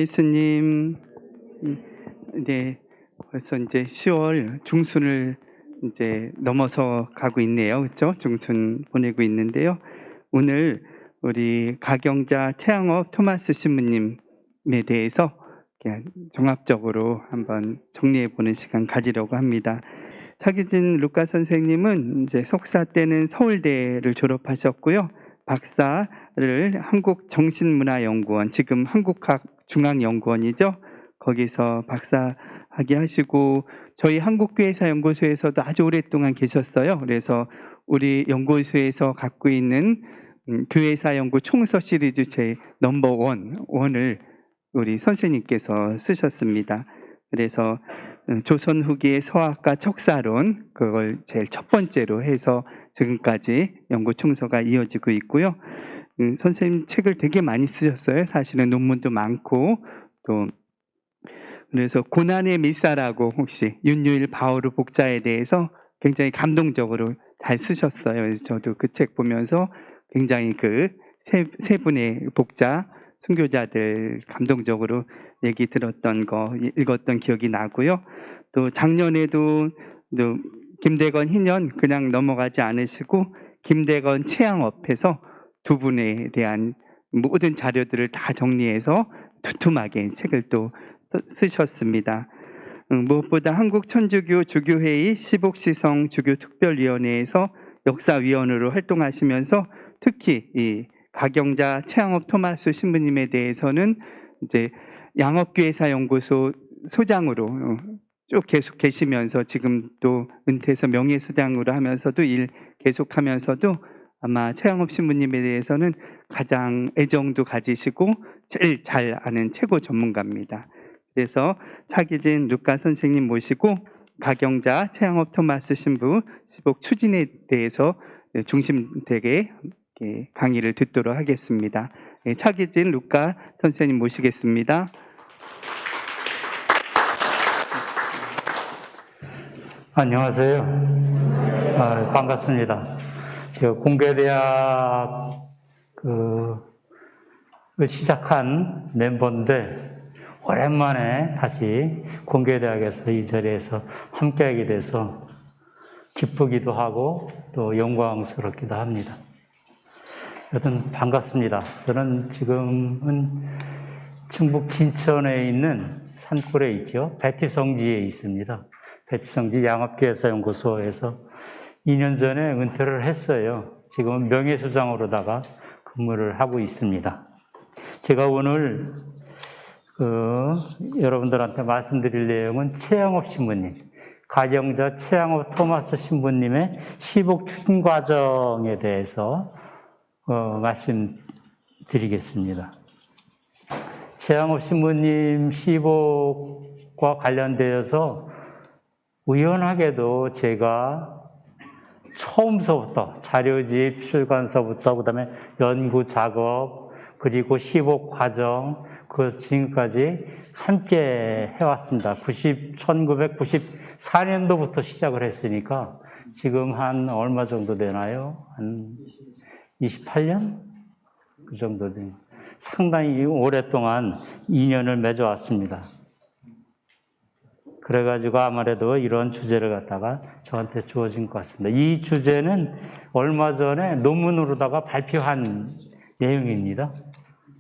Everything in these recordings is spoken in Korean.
예수님. 네, 벌써 이제 10월 중순을 이제 넘어서 가고 있네요. 그렇죠? 중순 보내고 있는데요. 오늘 우리 가경자 최양업 토마스 신부님에 대해서 그냥 종합적으로 한번 정리해 보는 시간 가지려고 합니다. 차기진 루카 선생님은 이제 석사 때는 서울대를 졸업하셨고요. 박사를 한국정신문화연구원, 지금 한국학중앙연구원이죠. 거기서 박사학위 하시고 저희 한국교회사연구소에서도 아주 오랫동안 계셨어요. 그래서 우리 연구소에서 갖고 있는 교회사 연구 총서 시리즈 제 넘버 원을 우리 선생님께서 쓰셨습니다. 그래서 조선 후기의 서학과 척사론, 그걸 제일 첫 번째로 해서 지금까지 연구 총서가 이어지고 있고요. 선생님 책을 되게 많이 쓰셨어요. 사실은 논문도 많고. 또 그래서 고난의 밀사라고, 혹시 윤유일 바오르 복자에 대해서 굉장히 감동적으로 잘 쓰셨어요. 그래서 저도 그 책 보면서 굉장히 그 세 분의 복자 순교자들 감동적으로 얘기 들었던 거 읽었던 기억이 나고요. 또 작년에도 또 김대건 희년 그냥 넘어가지 않으시고 김대건 최양업에서 두 분에 대한 모든 자료들을 다 정리해서 두툼하게 책을 또 쓰셨습니다. 무엇보다 한국천주교 주교회의 시복시성 주교특별위원회에서 역사위원으로 활동하시면서 특히 이 가경자 최양업 토마스 신부님에 대해서는 이제 양업교회사연구소 소장으로 쭉 계속 계시면서 지금 또 은퇴해서 명예소장으로 하면서도 일 계속하면서도 아마 최양업 신부님에 대해서는 가장 애정도 가지시고 제일 잘 아는 최고 전문가입니다. 그래서 차기진 루카 선생님 모시고 가경자 최양업 토마스 신부 시복 추진에 대해서 중심되게 강의를 듣도록 하겠습니다. 차기진 루카 선생님 모시겠습니다. 안녕하세요. 반갑습니다. 제가 공교대학 시작한 멤버인데 오랜만에 다시 공교대학에서 이 자리에서 함께하게 돼서 기쁘기도 하고 또 영광스럽기도 합니다. 여튼 반갑습니다. 저는 지금은 충북 진천에 있는 산골에 있죠. 배티성지에 있습니다. 배티성지 양업교회사연구소에서 2년 전에 은퇴를 했어요. 지금은 명예소장으로다가 근무를 하고 있습니다. 제가 오늘 여러분들한테 말씀드릴 내용은 최양업 신부님, 가경자 최양업 토마스 신부님의 시복 추진 과정에 대해서 말씀드리겠습니다. 최양업 신부님 시복과 관련되어서 우연하게도 제가 처음서부터 자료집 출간서부터 그다음에 연구 작업 그리고 시복 과정 그 지금까지 함께 해왔습니다. 1994년도부터 시작을 했으니까 지금 한 얼마 정도 되나요? 한 28년? 그 정도 됩니다. 상당히 오랫동안 인연을 맺어왔습니다. 그래가지고 아무래도 이런 주제를 갖다가 저한테 주어진 것 같습니다. 이 주제는 얼마 전에 논문으로다가 발표한 내용입니다.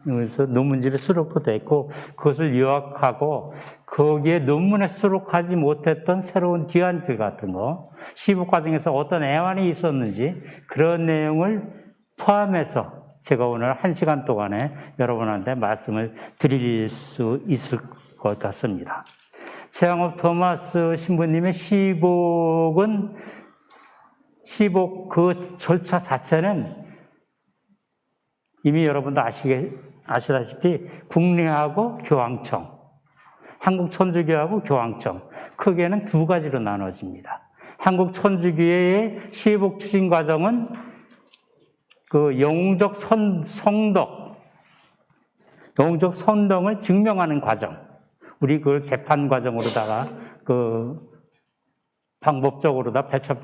그래서 논문집에 수록도 됐고 그것을 요약하고 거기에 논문에 수록하지 못했던 새로운 뒤안길 같은 거, 시복 과정에서 어떤 애환이 있었는지 그런 내용을 포함해서 제가 오늘 1시간 동안에 여러분한테 말씀을 드릴 수 있을 것 같습니다. 최양업 토마스 신부님의 시복 그 절차 자체는 이미 여러분도 아시다시피 국례하고 교황청, 한국천주교하고 교황청, 크게는 두 가지로 나눠집니다. 한국천주교회의 시복 추진 과정은 그 영웅적 선덕을 증명하는 과정, 우리 그걸 재판 과정으로다가 방법적으로 다 배척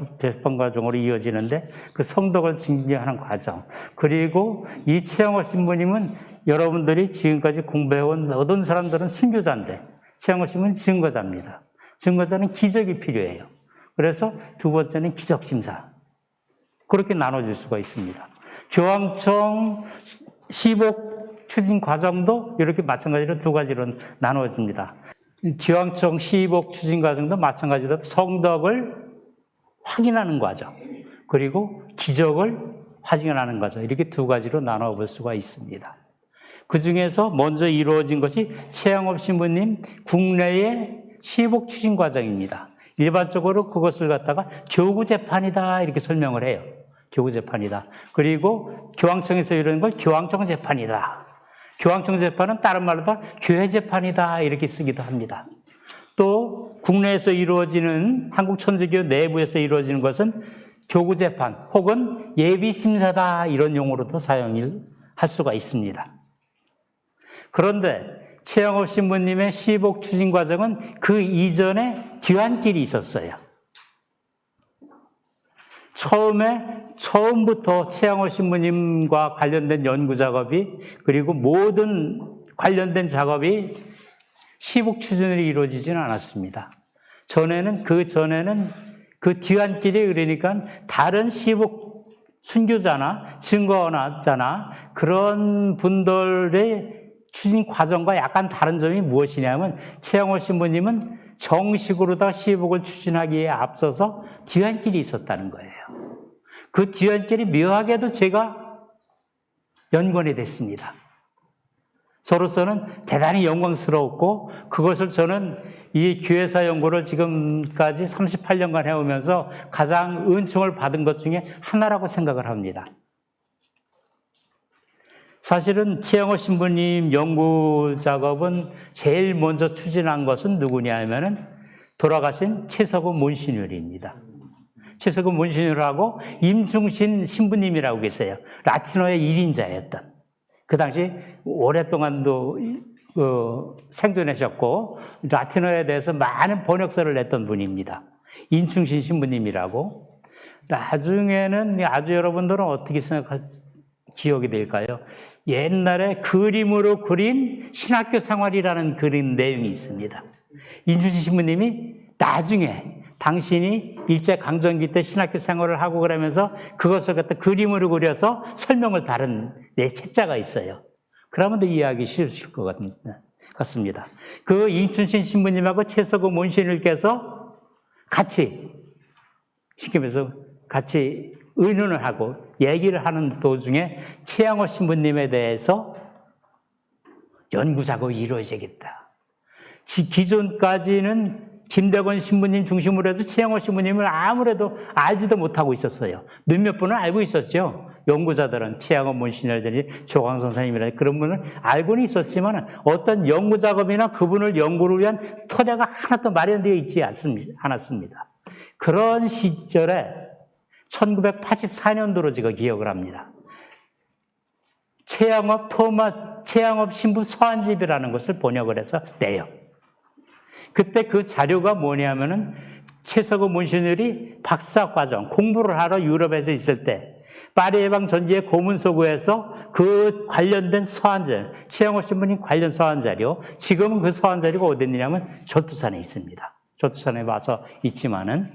과정으로 이어지는데 그 성덕을 증명하는 과정. 그리고 이 최양호 신부님은 여러분들이 지금까지 공부해온 모든 사람들은 순교자인데 최양호 신부는 증거자입니다. 증거자는 기적이 필요해요. 그래서 두 번째는 기적심사. 그렇게 나눠질 수가 있습니다. 교황청 시복 추진 과정도 이렇게 마찬가지로 두 가지로 나눠집니다. 교황청 시복 추진 과정도 마찬가지로 성덕을 확인하는 과정, 그리고 기적을 확인하는 과정, 이렇게 두 가지로 나눠볼 수가 있습니다. 그 중에서 먼저 이루어진 것이 최양업 신부님 국내의 시복 추진 과정입니다. 일반적으로 그것을 갖다가 교구 재판이다 이렇게 설명을 해요. 교구 재판이다. 그리고 교황청에서 이루는 걸 교황청 재판이다. 교황청 재판은 다른 말로 다 교회 재판이다 이렇게 쓰기도 합니다. 또 국내에서 이루어지는 한국 천주교 내부에서 이루어지는 것은 교구 재판 혹은 예비 심사다 이런 용어로도 사용을 할 수가 있습니다. 그런데 최양업 신부님의 시복 추진 과정은 그 이전에 뒤안길이 있었어요. 처음부터 최양업 신부님과 관련된 연구 작업이 그리고 모든 관련된 작업이 시복 추진으로 이루어지지는 않았습니다. 그 전에는 그 뒤안길이 그러니까 다른 시복 순교자나 증거자나 그런 분들의 추진 과정과 약간 다른 점이 무엇이냐면 최양호 신부님은 정식으로 다 시복을 추진하기에 앞서서 뒤안길이 있었다는 거예요. 그 뒤안길이 묘하게도 제가 연관이 됐습니다. 저로서는 대단히 영광스러웠고 그것을 저는 이 교회사 연구를 지금까지 38년간 해오면서 가장 은총을 받은 것 중에 하나라고 생각을 합니다. 사실은 최양호 신부님 연구 작업은 제일 먼저 추진한 것은 누구냐 하면은 돌아가신 최석우 문신율입니다. 최석우 문신율하고 임중신 신부님이라고 계세요. 라틴어의 1인자였던. 그 당시 오랫동안도 생존하셨고 라틴어에 대해서 많은 번역서를 냈던 분입니다. 임중신 신부님이라고. 나중에는 아주 여러분들은 어떻게 기억이 될까요? 옛날에 그림으로 그린 신학교 생활이라는 그림 내용이 있습니다. 임중신 신부님이 나중에 당신이 일제강점기 때 신학교 생활을 하고 그러면서 그것을 갖다 그림으로 그려서 설명을 다른 내 책자가 있어요. 그러면 더 이해하기 쉬우실 것 같습니다. 그 임춘신 신부님하고 최석우 문신일께서 같이 시키면서 같이 의논을 하고 얘기를 하는 도중에 최양호 신부님에 대해서 연구 작업이 이루어지겠다. 기존까지는 김대건 신부님 중심으로 해서 최양호 신부님을 아무래도 알지도 못하고 있었어요. 몇몇 분은 알고 있었죠. 연구자들은 최양호 문신이라든지 조광 선생님이라든지 그런 분을 알고는 있었지만 어떤 연구 작업이나 그분을 연구를 위한 토대가 하나도 마련되어 있지 않았습니다. 그런 시절에 1984년도로 제가 기억을 합니다. 최양업 신부 서한집이라는 것을 번역을 해서 내요. 그때 그 자료가 뭐냐면은 최석우 문신율이 박사과정 공부를 하러 유럽에서 있을 때 파리 해방 전지의 고문서구에서 그 관련된 서한자료, 최양호 신부님 관련 서한자료, 지금은 그 서한자료가 어디 있느냐면 조투산에 있습니다. 조투산에 와서 있지만은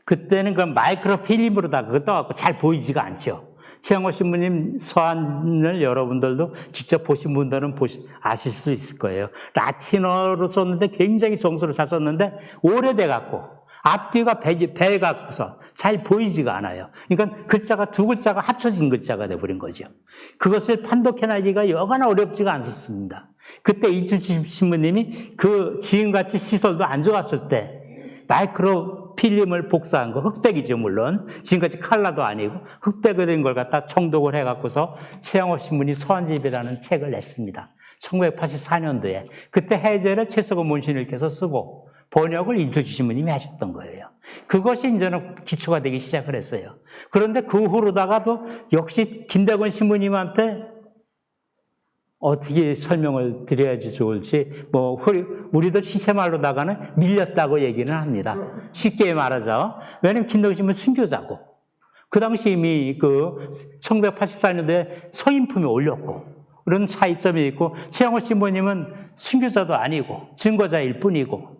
그때는 그 마이크로 필름으로 다 그거 떠갖고 잘 보이지가 않죠. 최양호 신부님 서한을 여러분들도 직접 보신 분들은 아실 수 있을 거예요. 라틴어로 썼는데 굉장히 정서를 잘 썼는데 오래돼갖고 앞뒤가 배갖고서 잘 보이지가 않아요. 그러니까 글자가 두 글자가 합쳐진 글자가 돼버린 거죠. 그것을 판독해내기가 여간나 어렵지가 않았습니다. 그때 이춘식 신부님이 그 지금같이 시설도 안 좋았을 때 마이크로 필름을 복사한 거, 흑백이죠, 물론. 지금까지 칼라도 아니고, 흑백이 된 걸 갖다 청독을 해갖고서 최양호 신부님 서한집이라는 책을 냈습니다. 1984년도에. 그때 해제를 최석우 문신일께서 쓰고, 번역을 이춘식 신부님이 하셨던 거예요. 그것이 이제는 기초가 되기 시작을 했어요. 그런데 그 후로다가도 역시 김대건 신부님한테 어떻게 설명을 드려야지 좋을지, 우리들 시체말로다가는 밀렸다고 얘기는 합니다. 쉽게 말하자. 왜냐면 김대건 신부는 순교자고, 그 당시 이미 1984년도에 서인품에 올렸고, 그런 차이점이 있고, 최영호 신부님은 순교자도 아니고, 증거자일 뿐이고,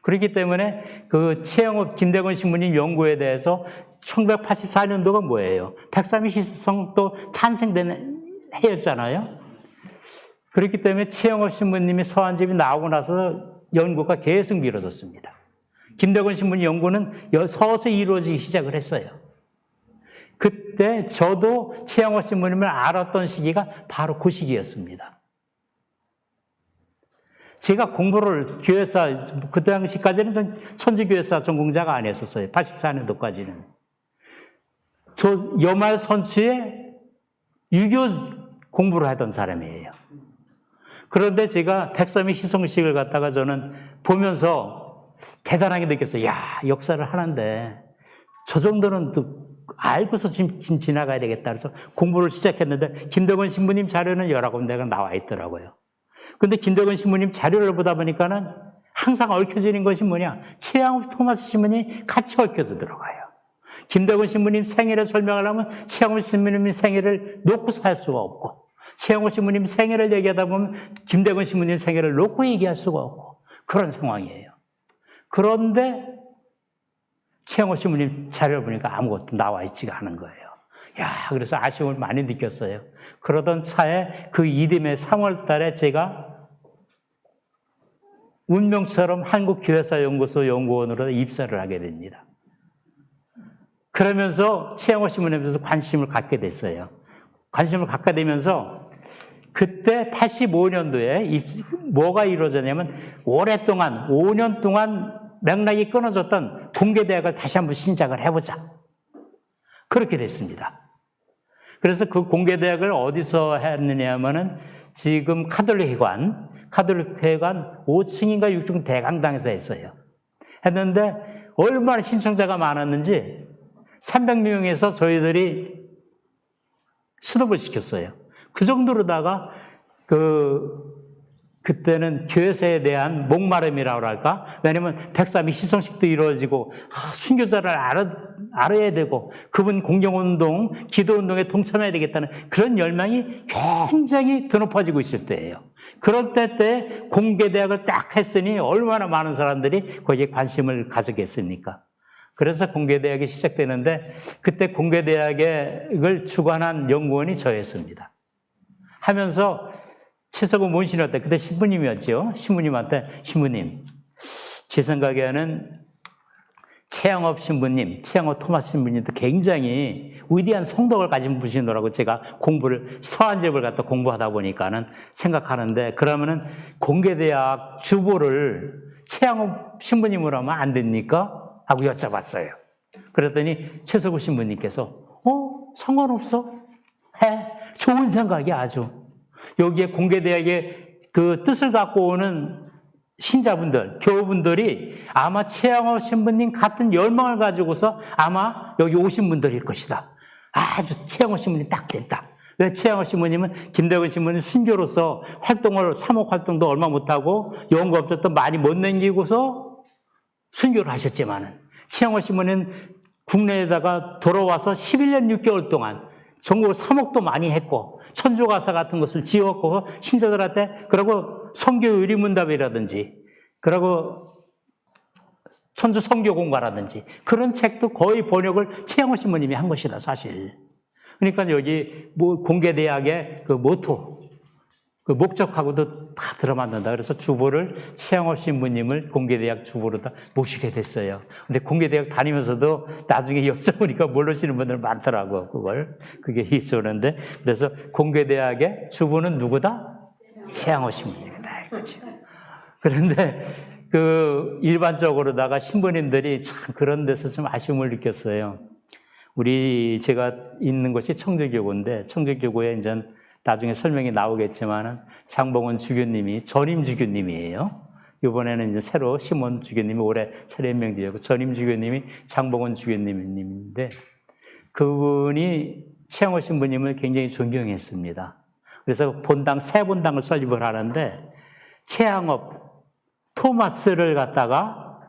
그렇기 때문에 김대건 신부님 연구에 대해서 1984년도가 뭐예요? 103일 희소성도 탄생된 해였잖아요. 그렇기 때문에 최영호 신부님이 서한집이 나오고 나서 연구가 계속 미뤄졌습니다. 김대건 신부님 연구는 서서히 이루어지기 시작을 했어요. 그때 저도 최영호 신부님을 알았던 시기가 바로 그 시기였습니다. 제가 공부를 교회사, 그 당시까지는 선지교회사 전공자가 아니었었어요. 84년도까지는. 저 여말 선추에 유교 공부를 하던 사람이에요. 그런데 제가 103일 희송식을 갖다가 저는 보면서 대단하게 느꼈어요. 야, 역사를 하는데 저 정도는 또 알고서 지금 지나가야 되겠다. 그래서 공부를 시작했는데 김대건 신부님 자료는 여러 군데가 나와 있더라고요. 근데 김대건 신부님 자료를 보다 보니까는 항상 얽혀지는 것이 뭐냐? 최양호 토마스 신부님이 같이 얽혀져 들어가요. 김대건 신부님 생애를 설명하려면 최양호 신부님 생애를 놓고서 할 수가 없고, 최양호 신부님 생애를 얘기하다 보면 김대건 신부님 생애를 놓고 얘기할 수가 없고, 그런 상황이에요. 그런데 최양호 신부님 자료를 보니까 아무것도 나와 있지가 않은 거예요. 야, 그래서 아쉬움을 많이 느꼈어요. 그러던 차에 그 이듬해 3월 달에 제가 운명처럼 한국교회사연구소 연구원으로 입사를 하게 됩니다. 그러면서 최양호 신부님에 대해서 관심을 갖게 됐어요. 관심을 갖게 되면서 그때 85년도에 뭐가 이루어졌냐면 오랫동안 5년 동안 맥락이 끊어졌던 공개대학을 다시 한번 신작을 해보자. 그렇게 됐습니다. 그래서 그 공개대학을 어디서 했느냐 하면은 지금 카톨릭회관 5층인가 6층 대강당에서 했어요. 했는데 얼마나 신청자가 많았는지 300명에서 저희들이 스톱을 시켰어요. 그 정도로다가 그때는 교회사에 대한 목마름이라고 할까? 왜냐면 103일 희송식도 이루어지고 순교자를 알아야 되고 그분 공경운동, 기도운동에 동참해야 되겠다는 그런 열망이 굉장히 드높아지고 있을 때예요. 그럴 때 공개대학을 딱 했으니 얼마나 많은 사람들이 거기에 관심을 가졌겠습니까? 그래서 공개대학이 시작되는데 그때 공개대학을 주관한 연구원이 저였습니다. 하면서 최석우 문신한테 그때 신부님이었죠. 신부님한테 신부님, 제 생각에는 최양업 신부님, 최양호 토마스 신부님도 굉장히 위대한 성덕을 가진 분이시더라고. 제가 서한집을 갖다 공부하다 보니까는 생각하는데 그러면은 공개대학 주보를 최양업 신부님으로 하면 안 됩니까? 하고 여쭤봤어요. 그랬더니 최석우 신부님께서 상관없어. 해. 좋은 생각이야 아주. 여기에 공개대학의 그 뜻을 갖고 오는 신자분들, 교우분들이 아마 최양호 신부님 같은 열망을 가지고서 아마 여기 오신 분들일 것이다. 아주 최양호 신부님 딱 됐다. 왜 최양호 신부님은 김대건 신부님 순교로서 사목 활동도 얼마 못하고 연구업적도 많이 못 남기고서 순교를 하셨지만은 최양호 신부는 국내에다가 돌아와서 11년 6개월 동안 전국 사목도 많이 했고 천주가사 같은 것을 지었고 신자들한테 그리고 성교 의리문답이라든지 그리고 천주 성교 공과라든지 그런 책도 거의 번역을 최양호 신부님이 한 것이다 사실. 그러니까 여기 공개대학의 그 모토 그 목적하고도 다 들어맞는다. 그래서 주보를 최양호 신부님을 공개대학 주보로 다 모시게 됐어요. 근데 공개대학 다니면서도 나중에 여쭤보니까 모르시는 분들 많더라고, 그게 있었는데. 그래서 공개대학의 주보는 누구다? 최양호 신부님이다. 이거죠. 그런데 일반적으로다가 신부님들이 참 그런 데서 좀 아쉬움을 느꼈어요. 제가 있는 곳이 청주교구인데, 청주교구에 이제 나중에 설명이 나오겠지만은 장봉원 주교님이 전임 주교님이에요. 이번에는 이제 새로 시몬 주교님이 올해 새로 임명되었고 전임 주교님이 장봉원 주교님인데 그분이 최양호 신부님을 굉장히 존경했습니다. 그래서 본당, 새 본당을 설립을 하는데 최양업 토마스를 갖다가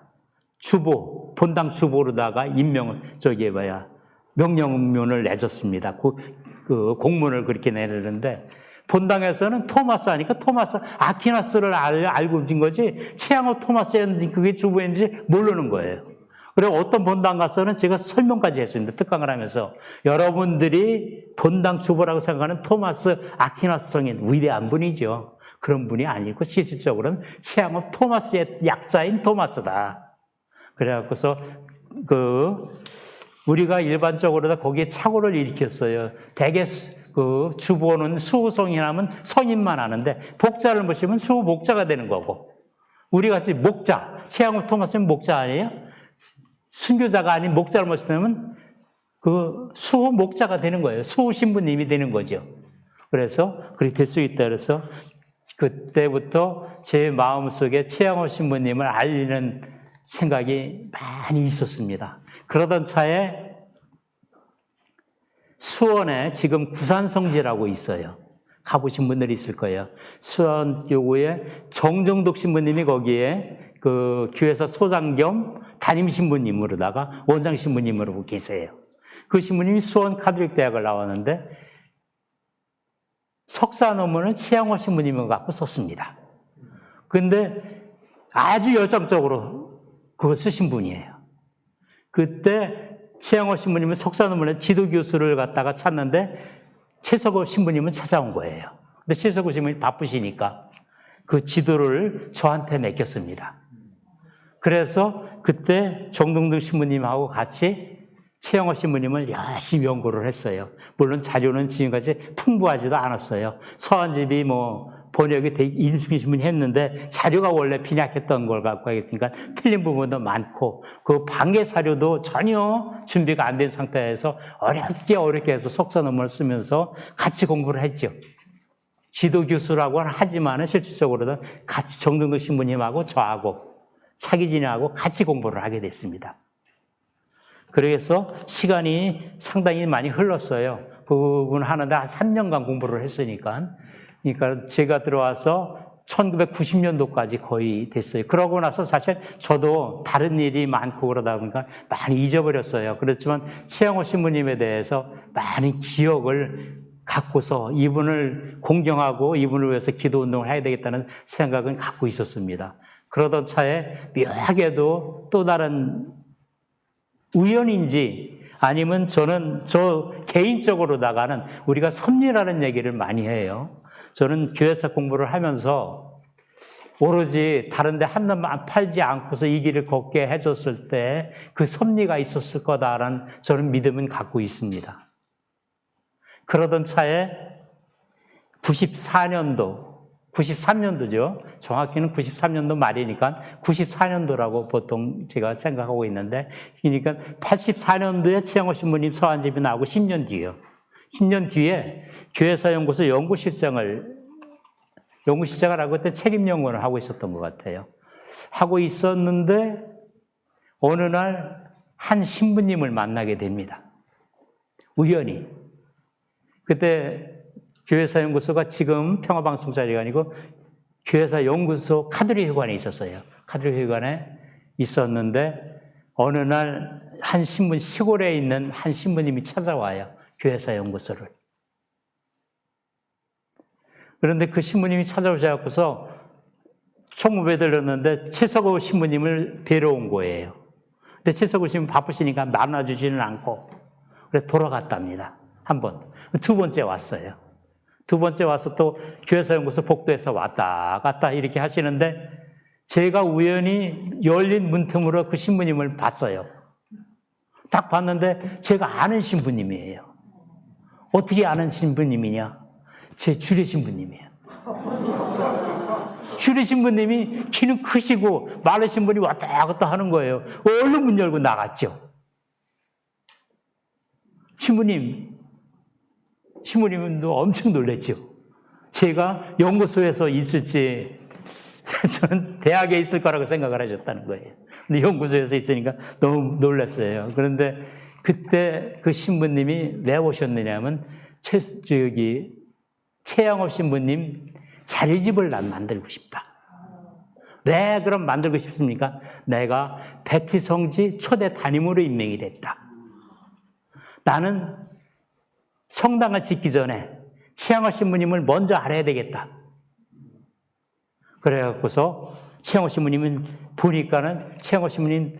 주보, 본당 주보로다가 명령문을 내줬습니다. 그 공문을 그렇게 내리는데 본당에서는 토마스 하니까 토마스 아퀴나스를 알고 있는 거지 최양업 토마스였는지 그게 주보인지 모르는 거예요. 그리고 어떤 본당 가서는 제가 설명까지 했습니다. 특강을 하면서 여러분들이 본당 주보라고 생각하는 토마스 아퀴나스 성인 위대한 분이죠. 그런 분이 아니고 실질적으로는 최양업 토마스의 약자인 토마스다. 그래갖고서 우리가 일반적으로 다 거기에 착오를 일으켰어요. 대개 그 주보는 수호성이라면 성인만 아는데 복자를 모시면 수호 목자가 되는 거고 우리 같이 목자, 최양업 토마스는 목자 아니에요? 순교자가 아닌 목자를 모시면 그 수호 목자가 되는 거예요. 수호 신부님이 되는 거죠. 그래서 그렇게 될 수 있다 그래서 그때부터 제 마음속에 최양업 신부님을 알리는 생각이 많이 있었습니다. 그러던 차에 수원에 지금 구산성지라고 있어요. 가보신 분들이 있을 거예요. 수원 요구에 정정독 신부님이 거기에 그 교회에서 소장 겸 담임 신부님으로다가 원장 신부님으로 계세요. 그 신부님이 수원 카톨릭 대학을 나왔는데 석사 논문을 최양호 신부님을 갖고 썼습니다. 그런데 아주 열정적으로 그걸 쓰신 분이에요. 그때 최양호 신부님은 석사 논문에 지도 교수를 갖다가 찾는데 최석호 신부님은 찾아온 거예요. 근데 최석호 신부님이 바쁘시니까 그 지도를 저한테 맡겼습니다. 그래서 그때 정동등 신부님하고 같이 최영호 신부님을 열심히 연구를 했어요. 물론 자료는 지금까지 풍부하지도 않았어요. 서한집이 번역이 임숙희 신부님이 했는데 자료가 원래 빈약했던 걸 갖고 하겠으니까 틀린 부분도 많고 그 방해 사료도 전혀 준비가 안 된 상태에서 어렵게 해서 석사 논문을 쓰면서 같이 공부를 했죠. 지도 교수라고는 하지만 실질적으로는 같이 정동등 신부님하고 저하고 차기진하고 같이 공부를 하게 됐습니다. 그래서 시간이 상당히 많이 흘렀어요. 그 부분 하는데 한 3년간 공부를 했으니까. 그러니까 제가 들어와서 1990년도까지 거의 됐어요. 그러고 나서 사실 저도 다른 일이 많고 그러다 보니까 많이 잊어버렸어요. 그렇지만 최양호 신부님에 대해서 많은 기억을 갖고서 이분을 공경하고 이분을 위해서 기도 운동을 해야 되겠다는 생각은 갖고 있었습니다. 그러던 차에 묘하게도 또 다른 우연인지 아니면 저 개인적으로다가는 우리가 섭리라는 얘기를 많이 해요. 저는 교회사 공부를 하면서 오로지 다른 데 한눈 팔지 않고서 이 길을 걷게 해줬을 때 그 섭리가 있었을 거다라는 저는 믿음은 갖고 있습니다. 그러던 차에 93년도죠. 정확히는 93년도 말이니까 94년도라고 보통 제가 생각하고 있는데, 그러니까 84년도에 최양호 신부님 서한집이 나오고 10년 뒤에요. 10년 뒤에 교회사연구소 연구실장을 하고 그때 책임연구원을 하고 있었던 것 같아요. 하고 있었는데 어느 날 한 신부님을 만나게 됩니다. 우연히. 그때 교회사연구소가 지금 평화방송 자리가 아니고 교회사연구소 카톨릭회관에 있었어요. 카톨릭회관에 있었는데 어느 날 한 신분, 시골에 있는 한 신부님이 찾아와요. 교회사연구소를. 그런데 그 신부님이 찾아오셔서 총무부에 들렀는데 최석호 신부님을 뵈러 온 거예요. 근데 최석호 신부님 바쁘시니까 만나주지는 않고 그래 돌아갔답니다. 한 번. 두 번째 왔어요. 두 번째 와서 또 교회사연구소 복도에서 왔다 갔다 이렇게 하시는데 제가 우연히 열린 문틈으로 그 신부님을 봤어요. 딱 봤는데 제가 아는 신부님이에요. 어떻게 아는 신부님이냐? 제 주례 신부님이에요. 주례 신부님이 키는 크시고 마르신 분이 왔다 갔다 하는 거예요. 얼른 문 열고 나갔죠. 신부님도 엄청 놀랐죠. 제가 연구소에서 있을지 저는 대학에 있을 거라고 생각을 하셨다는 거예요. 근데 연구소에서 있으니까 너무 놀랐어요. 그런데 그때 그 신부님이 왜 오셨느냐면 최영업 신부님 자료집을 난 만들고 싶다. 왜 그럼 만들고 싶습니까? 내가 백지성지 초대 담임으로 임명이 됐다. 나는 성당을 짓기 전에 최영업 신부님을 먼저 알아야 되겠다. 그래갖고서 최영업 신부님은 보니까는 최영업 신부님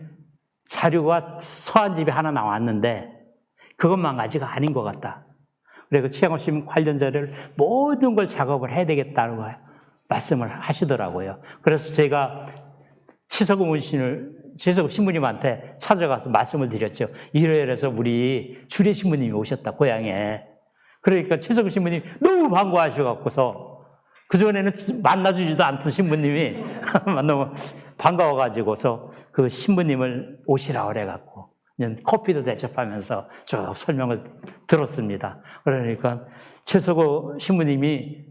자료가 서한집이 하나 나왔는데 그것만 가지가 아닌 것 같다. 그래서 최영업 신부님 관련 자료를 모든 걸 작업을 해야 되겠다는 말씀을 하시더라고요. 그래서 제가 최석우 신부님한테 찾아가서 말씀을 드렸죠. 이래서 우리 주례 신부님이 오셨다, 고향에. 그러니까 최석우 신부님이 너무 반가워하셔갖고서 그전에는 만나주지도 않던 신부님이 너무 반가워가지고서 그 신부님을 오시라 그래갖고 커피도 대접하면서 쭉 설명을 들었습니다. 그러니까 최석우 신부님이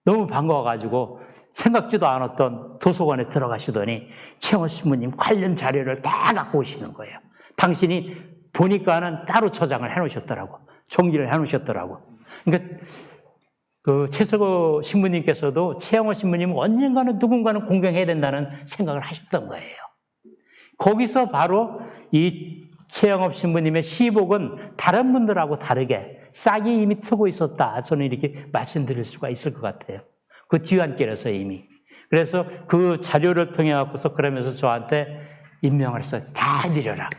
너무 반가워가지고 생각지도 않았던 도서관에 들어가시더니 최영업 신부님 관련 자료를 다 갖고 오시는 거예요. 당신이 보니까는 따로 저장을 해놓으셨더라고. 정리를 해놓으셨더라고. 그러니까 그 최석우 신부님께서도 최영업 신부님은 언젠가는 누군가는 공경해야 된다는 생각을 하셨던 거예요. 거기서 바로 이 최영업 신부님의 시복은 다른 분들하고 다르게 싹이 이미 트고 있었다. 저는 이렇게 말씀드릴 수가 있을 것 같아요. 그 뒤안길에서 이미. 그래서 그 자료를 통해 갖고서 그러면서 저한테 임명을 해서 다 드려라.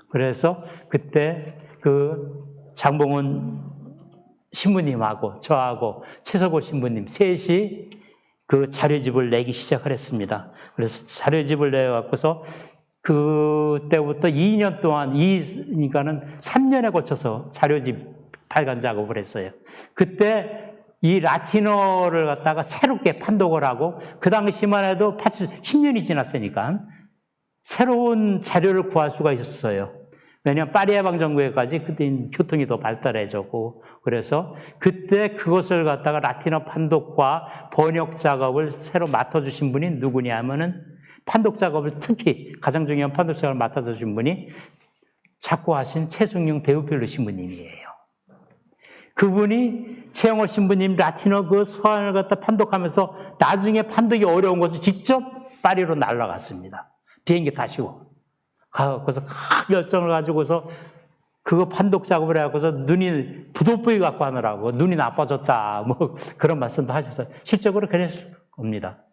그래서 그때 그 장봉은 신부님하고 저하고 최석호 신부님 셋이 그 자료집을 내기 시작을 했습니다. 그래서 자료집을 내갖고서 그때부터 2년 동안, 그러니까는 3년에 걸쳐서 자료집 발간 작업을 했어요. 그때 이 라틴어를 갖다가 새롭게 판독을 하고, 그 당시만 해도 10년이 지났으니까 새로운 자료를 구할 수가 있었어요. 왜냐하면 파리 해방정부에까지 그때 교통이 더 발달해졌고, 그래서 그때 그것을 갖다가 라틴어 판독과 번역 작업을 새로 맡아주신 분이 누구냐 하면은 판독 작업을 특히 가장 중요한 판독 작업을 맡아주신 분이 작고하신 최승용 데오필로 신부님이에요. 그분이 최영업 신부님 라틴어 그 서한을 갖다 판독하면서 나중에 판독이 어려운 것을 직접 파리로 날아갔습니다. 비행기 타시고. 가서 큰 열성을 가지고서 그거 판독 작업을 해갖고서 눈이 부둣부위 갖고 하느라고 눈이 나빠졌다. 뭐 그런 말씀도 하셨어요. 실적으로 그랬을 겁니다.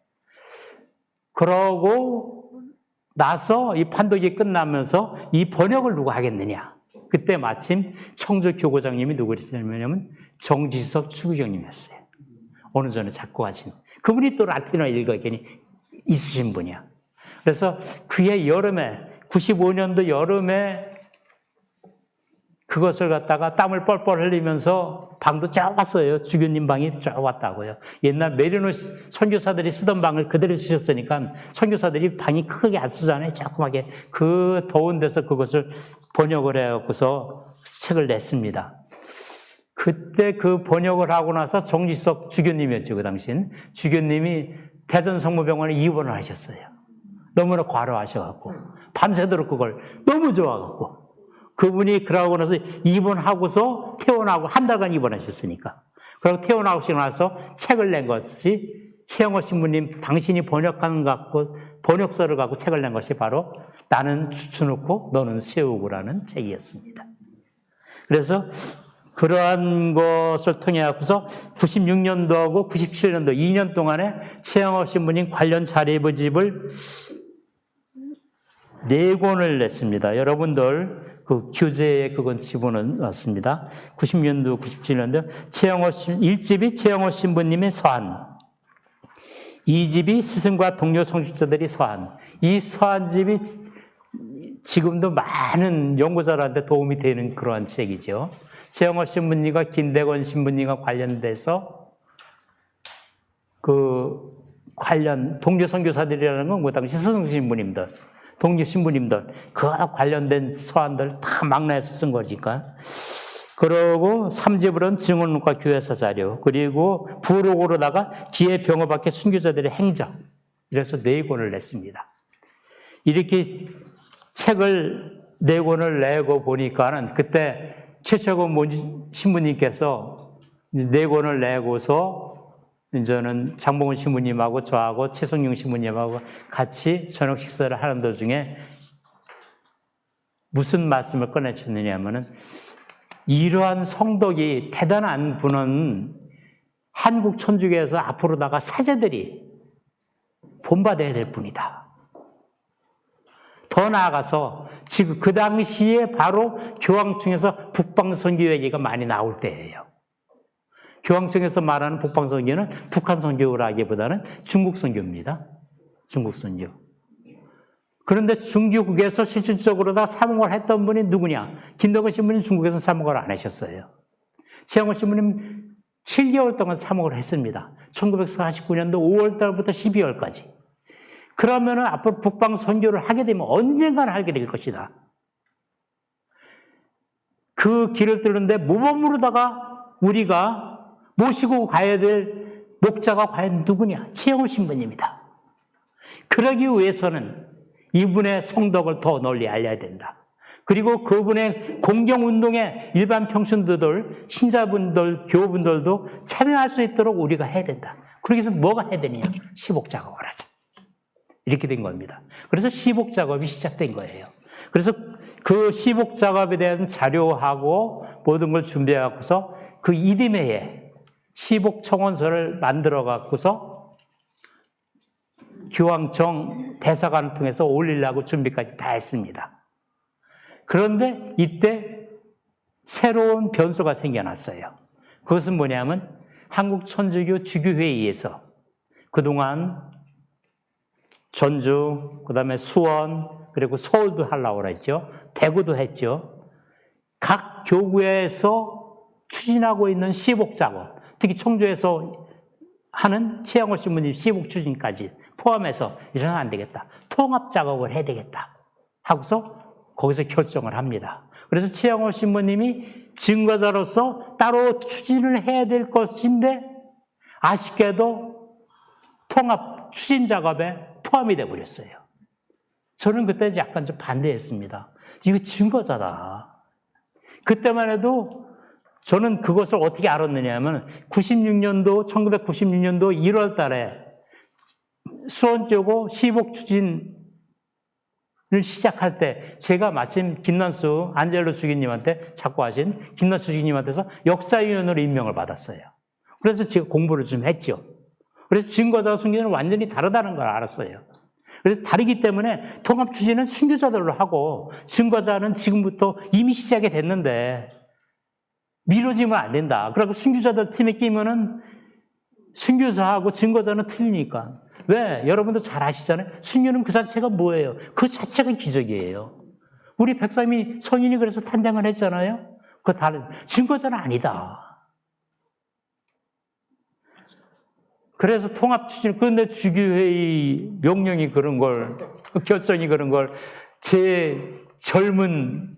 그러고 나서 이 판독이 끝나면서 이 번역을 누가 하겠느냐. 그때 마침 청주 교구장님이 누구였냐면 정지석 추구장님이었어요. 어느 전에 작고하신. 그분이 또 라틴어 일각견이 있으신 분이야. 그래서 그해 여름에 95년도 여름에 그것을 갖다가 땀을 뻘뻘 흘리면서 방도 쫙 왔어요. 주교님 방이 쫙 왔다고요. 옛날 메리노 선교사들이 쓰던 방을 그대로 쓰셨으니까 선교사들이 방이 크게 안 쓰잖아요. 조그맣게. 그 더운 데서 그것을 번역을 해갖고서 책을 냈습니다. 그때 그 번역을 하고 나서 정지석 주교님이었죠. 그 당시엔. 주교님이 대전성모병원에 입원을 하셨어요. 너무나 과로하셔갖고. 밤새도록 그걸 너무 좋아갖고. 그분이 그러고 나서 입원하고서 퇴원하고 한 달간 입원하셨으니까. 그리고 퇴원하고 나서 책을 낸 것이 최영업 신부님 당신이 번역한 갖고 번역서를 갖고 책을 낸 것이 바로 나는 주춤놓고 너는 세우고라는 책이었습니다. 그래서 그러한 것을 통해 갖고서 96년도하고 97년도 2년 동안에 최영업 신부님 관련 자료집을 4권을 냈습니다. 여러분들 그 교재에 그건 집어넣었습니다. 90년도, 97년도 1집이 최영업 신부님의 서한, 2집이 스승과 동료 성직자들이 서한. 이 서한집이 지금도 많은 연구자들한테 도움이 되는 그러한 책이죠. 최영업 신부님과 김대건 신부님과 관련돼서 그 관련 동료 선교사들이라는 건 그 당시 스승 신부님들, 동료 신부님들, 그와 관련된 서한들 다 망라해서 쓴 거니까. 그러고 3집으로는 증언록과 교회사 자료, 그리고 부록으로다가 기회 병어밖에 순교자들의 행적, 이래서 4권을 냈습니다. 이렇게 책을 4권을 내고 보니까는 그때 최철권 신부님께서 네 권을 내고서 이제는 장봉훈 신부님하고 저하고 최성용 신부님하고 같이 저녁 식사를 하는 도중에 무슨 말씀을 꺼내주느냐 하면은 이러한 성덕이 대단한 분은 한국 천주교에서 앞으로다가 사제들이 본받아야 될 분이다. 더 나아가서 지금 그 당시에 바로 교황청에서 북방선교 얘기가 많이 나올 때예요. 교황청에서 말하는 북방선교는 북한 선교라기보다는 중국 선교입니다. 중국 선교. 그런데 중국에서 실질적으로 다 사목을 했던 분이 누구냐? 김덕은 신부님 중국에서 사목을 안 하셨어요. 최영호 신부님 7개월 동안 사목을 했습니다. 1949년도 5월 달부터 12월까지. 그러면은 앞으로 북방 선교를 하게 되면 언젠가는 하게 될 것이다. 그 길을 뜨는데 모범으로다가 우리가 모시고 가야 될 목자가 과연 누구냐? 최영호 신부님이다. 그러기 위해서는 이분의 성덕을 더 널리 알려야 된다. 그리고 그분의 공경운동에 일반 평신도들, 신자분들, 교우분들도 참여할 수 있도록 우리가 해야 된다. 그러기 위해서 뭐가 해야 되느냐? 시복 작업을 하자. 이렇게 된 겁니다. 그래서 시복 작업이 시작된 거예요. 그래서 그 시복 작업에 대한 자료하고 모든 걸 준비해갖고서 그 이듬해에 시복 청원서를 만들어갖고서 교황청 대사관을 통해서 올리려고 준비까지 다 했습니다. 그런데 이때 새로운 변수가 생겨났어요. 그것은 뭐냐면 한국 천주교 주교회의에서 그동안 전주, 그 다음에 수원, 그리고 서울도 하려고 그랬죠. 대구도 했죠. 각 교구에서 추진하고 있는 시복 작업, 특히 청주에서 하는 최영호 신부님 시복 추진까지 포함해서 이러면 안 되겠다. 통합 작업을 해야 되겠다. 하고서 거기서 결정을 합니다. 그래서 최영호 신부님이 증거자로서 따로 추진을 해야 될 것인데 아쉽게도 통합 추진 작업에 포함이 되어버렸어요. 저는 그때 약간 좀 반대했습니다. 이거 증거자다. 그때만 해도 저는 그것을 어떻게 알았느냐 하면 1996년도 1월 달에 수원교구 시복 추진을 시작할 때 제가 마침 김난수 안젤로 주기님한테 자꾸 하신 김난수 주기님한테서 역사위원으로 임명을 받았어요. 그래서 제가 공부를 좀 했죠. 그래서 증거자와 순교자는 완전히 다르다는 걸 알았어요. 그래서 다르기 때문에 통합 추진은 순교자들로 하고 증거자는 지금부터 이미 시작이 됐는데 미뤄지면 안 된다. 그리고 순교자들 팀에 끼면은 순교자하고 증거자는 틀리니까. 왜? 여러분도 잘 아시잖아요. 순교는 그 자체가 뭐예요? 그 자체가 기적이에요. 우리 백삼이 성인이 그래서 탄생을 했잖아요. 그 다른 증거자는 아니다. 그래서 통합 추진, 그런데 주교회의 명령이 그런 걸, 결정이 그런 걸, 제 젊은,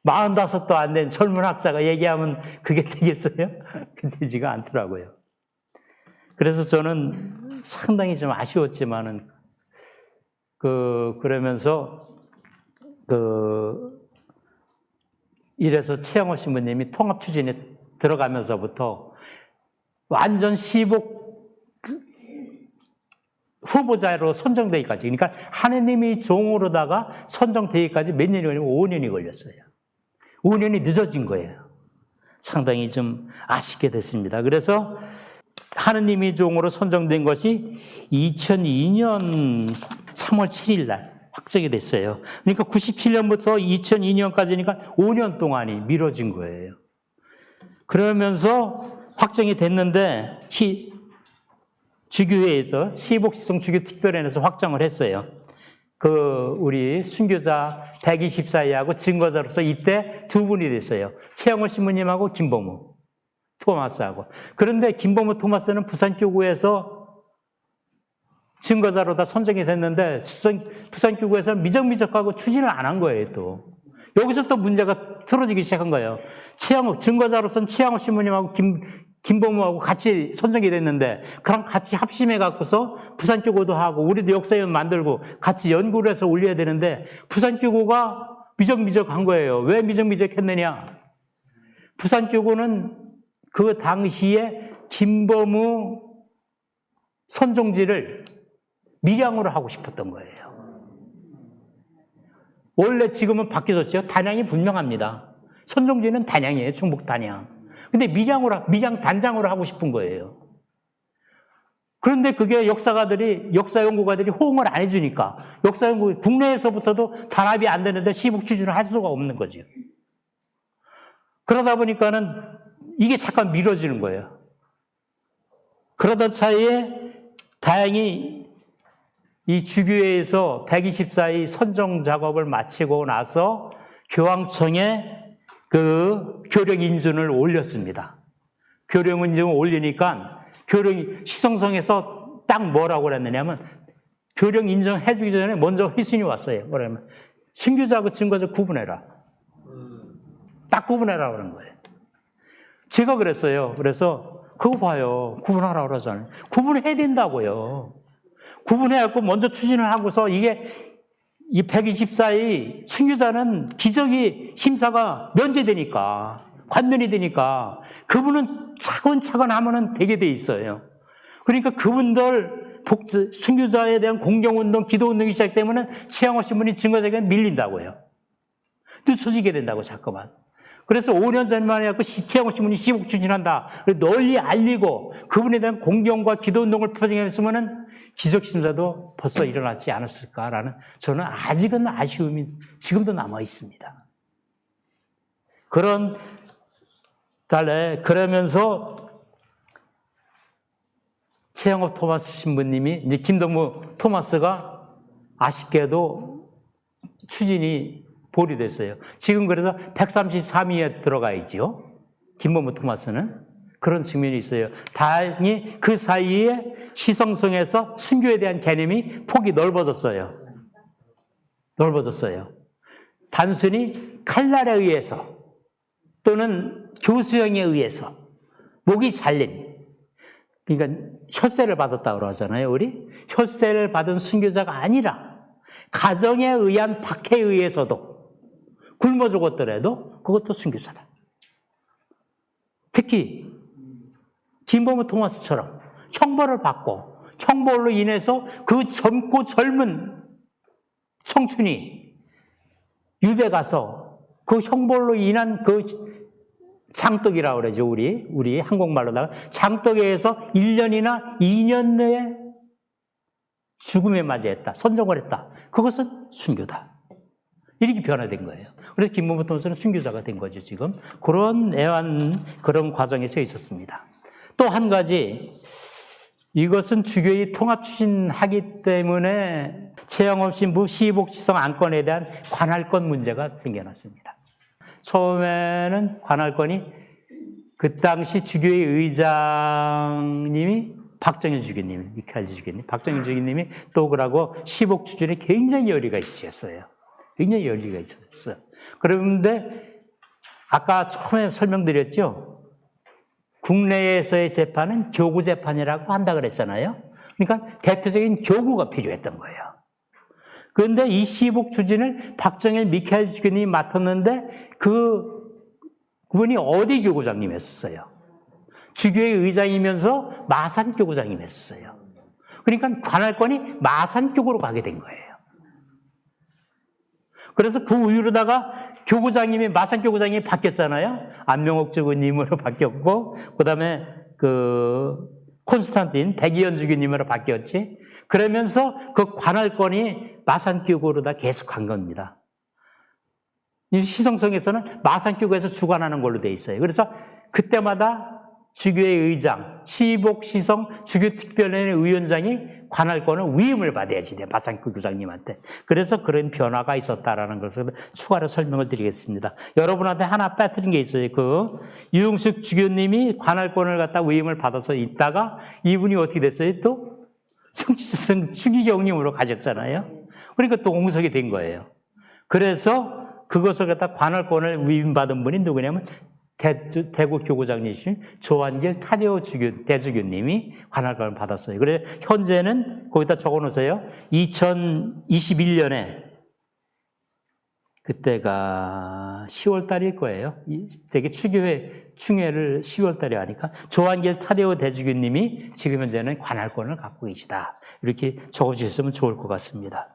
45도 안 된 젊은 학자가 얘기하면 그게 되겠어요? 되지가 않더라고요. 그래서 저는 상당히 좀 아쉬웠지만은, 그러면서, 이래서 최영호 신부님이 통합 추진에 들어가면서부터 완전 시복 후보자로 선정되기까지, 그러니까 하느님이 종으로다가 선정되기까지 몇 년이 걸리면 5년이 걸렸어요. 5년이 늦어진 거예요. 상당히 좀 아쉽게 됐습니다. 그래서 하느님이 종으로 선정된 것이 2002년 3월 7일 날 확정이 됐어요. 그러니까 97년부터 2002년까지니까 5년 동안이 미뤄진 거예요. 그러면서 확정이 됐는데 주교회에서 시복시송 주교특별회에서 확정을 했어요. 우리 순교자 124위하고 증거자로서 이때 두 분이 됐어요. 최영호 신부님하고 김범우 토마스하고. 그런데 김범우 토마스는 부산교구에서 증거자로 다 선정이 됐는데 부산교구에서는 미적미적하고 추진을 안 한 거예요. 또 여기서 또 문제가 틀어지기 시작한 거예요. 증거자로서는 최영호 신부님하고 김범우하고 같이 선정이 됐는데, 그럼 같이 합심해 갖고서 부산교구도 하고, 우리도 역사위원 만들고, 같이 연구를 해서 올려야 되는데, 부산교구가 미적미적한 거예요. 왜 미적미적했느냐? 부산교구는 그 당시에 김범우 선종지를 밀양으로 하고 싶었던 거예요. 원래 지금은 바뀌었죠. 단양이 분명합니다. 선종지는 단양이에요. 충북 단양. 근데 밀양 단장으로 하고 싶은 거예요. 그런데 그게 역사 연구가들이 호응을 안 해주니까 국내에서부터도 단합이 안 되는데 시국 추진을 할 수가 없는 거죠. 그러다 보니까는 이게 잠깐 미뤄지는 거예요. 그러던 차이에 다행히 이 주교회에서 124의 선정 작업을 마치고 나서 교황청에 그 교령 인준을 올렸습니다. 교령 인준을 올리니까 시성성에서 딱 뭐라고 그랬느냐면 교령 인정해주기 전에 먼저 회신이 왔어요. 뭐냐면 순교자하고 증거자 구분해라. 딱 구분해라 그런 거예요. 제가 그랬어요. 그래서 그거 봐요. 구분하라 그러잖아요. 구분해야 된다고요. 구분해갖고 먼저 추진을 하고서 이게 이 124의 순교자는 기저귀 심사가 면제되니까, 관면이 되니까, 그분은 차근차근 하면은 되게 돼 있어요. 그러니까 그분들, 순교자에 대한 공경운동, 기도운동이 시작되면은 최양호 신부님 증거자에게 밀린다고요. 늦춰지게 된다고, 자꾸만. 그래서 5년 전만 해갖고 최양호 신부님이 시국 추진한다. 널리 알리고 그분에 대한 공경과 기도운동을 표정했으면은 기적심사도 벌써 일어났지 않았을까라는 저는 아직은 아쉬움이 지금도 남아 있습니다. 그런 달에 그러면서 최영업 토마스 신부님이 이제 김동무 토마스가 아쉽게도 추진이 보류됐어요. 지금 그래서 133위에 들어가 있죠. 김범무 토마스는. 그런 측면이 있어요. 다행히 그 사이에 시성성에서 순교에 대한 개념이 폭이 넓어졌어요. 단순히 칼날에 의해서 또는 교수형에 의해서 목이 잘린, 그러니까 혈세를 받았다고 그러잖아요. 우리 혈세를 받은 순교자가 아니라 가정에 의한 박해에 의해서도 굶어 죽었더라도 그것도 순교자다. 특히 김범우 토마스처럼 형벌을 받고 형벌로 인해서 그 젊고 젊은 청춘이 유배 가서 그 형벌로 인한 그 장떡이라고 그러죠. 우리 한국말로다가 장떡에 의해서 1년이나 2년 내에 죽음에 맞이했다. 선정을 했다. 그것은 순교다. 이렇게 변화된 거예요. 그래서 김범우 토마스는 순교자가 된 거죠. 지금 그런 그런 과정에 서 있었습니다. 또 한 가지, 이것은 주교의 통합 추진하기 때문에 최영업 신부 시복지성 안건에 대한 관할권 문제가 생겨났습니다. 처음에는 관할권이 그 당시 주교의 의장님이 박정일 주교님, 미카엘 주교님, 박정일 주교님이 또 그러고 시복 추진에 굉장히 열의가 있으셨어요. 그런데 아까 처음에 설명드렸죠. 국내에서의 재판은 교구 재판이라고 한다 그랬잖아요. 그러니까 대표적인 교구가 필요했던 거예요. 그런데 이 시복 추진을 박정일 미카엘 주교님이 맡았는데 그분이 어디 교구장님 했었어요? 주교의 의장이면서 마산 교구장님 했었어요. 그러니까 관할권이 마산 교구로 가게 된 거예요. 그래서 그 이후로다가 교구장님이 마산 교구장님이 바뀌었잖아요. 안명옥 주교님으로 바뀌었고, 그다음에 콘스탄틴 백이현 주교님으로 바뀌었지. 그러면서 그 관할권이 마산 교구로 다 계속 간 겁니다. 이 시성성에서는 마산 교구에서 주관하는 걸로 돼 있어요. 그래서 그때마다 주교의 의장, 시복, 시성, 주교특별위원회 위원장이 관할권을 위임을 받아야지 돼요. 마산교 교장님한테. 그래서 그런 변화가 있었다라는 것을 추가로 설명을 드리겠습니다. 여러분한테 하나 빠뜨린 게 있어요. 유흥숙 주교님이 관할권을 갖다 위임을 받아서 있다가 이분이 어떻게 됐어요? 또 추기경님으로 가셨잖아요. 그러니까 또 옹석이 된 거예요. 그래서 그것을 갖다 관할권을 위임받은 분이 누구냐면 대구 교구장이신 조한길 타데오 대주교님이 관할권을 받았어요. 그래서 현재는 거기다 적어놓으세요. 2021년에 그때가 10월 달일 거예요. 되게 충회를 10월 달에 하니까 조한길 타데오 대주교님이 지금 현재는 관할권을 갖고 계시다. 이렇게 적어주셨으면 좋을 것 같습니다.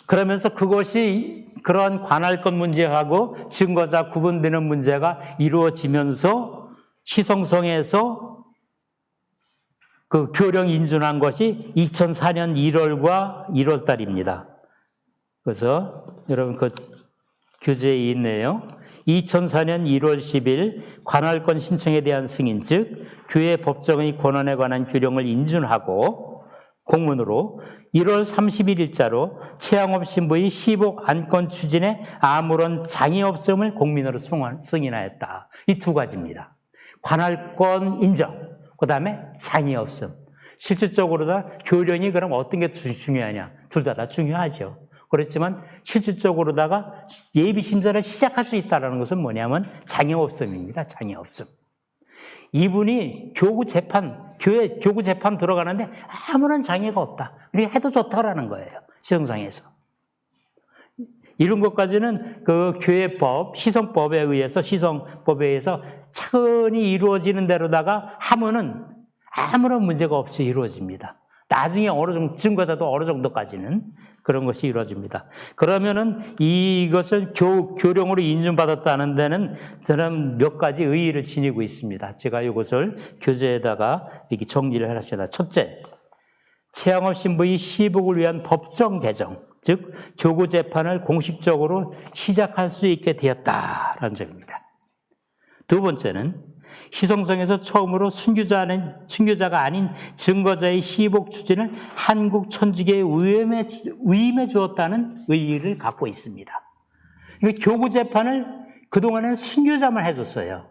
그러면서 그것이 그러한 관할권 문제하고 증거자 구분되는 문제가 이루어지면서 시성성에서 그 교령 인준한 것이 2004년 1월과 1월 달입니다. 그래서 여러분 그 교재에 있네요. 2004년 1월 10일 관할권 신청에 대한 승인, 즉 교회 법정의 권한에 관한 규령을 인준하고 공문으로 1월 31일자로 최양업 신부의 시복 안건 추진에 아무런 장애 없음을 공민으로 승인하였다. 이 두 가지입니다. 관할권 인정, 그 다음에 장애 없음. 실질적으로 다 교령이 그럼 어떤 게 중요하냐? 둘 다 중요하죠. 그렇지만 실질적으로다가 예비 심사를 시작할 수 있다는 것은 뭐냐면 장애 없음입니다. 장애 없음. 이분이 교회 교구 재판 들어가는데 아무런 장애가 없다. 그러니까 해도 좋다라는 거예요. 시성상에서. 이런 것까지는 그 교회법, 시성법에 의해서 차근히 이루어지는 대로다가 하면은 아무런 문제가 없이 이루어집니다. 나중에 어느 정도, 증거자도 어느 정도까지는 그런 것이 이루어집니다. 그러면은 이것을 교령으로 인준받았다는 데는 저는 몇 가지 의의를 지니고 있습니다. 제가 이것을 교재에다가 이렇게 정리를 해놨습니다. 첫째, 최양업 신부의 시복을 위한 법정 개정, 즉 교구 재판을 공식적으로 시작할 수 있게 되었다라는 점입니다. 두 번째는 시성성에서 처음으로 순교자가 아닌 증거자의 시복 추진을 한국 천주교에 위임해 주었다는 의의를 갖고 있습니다. 교구 재판을 그동안에는 순교자만 해줬어요.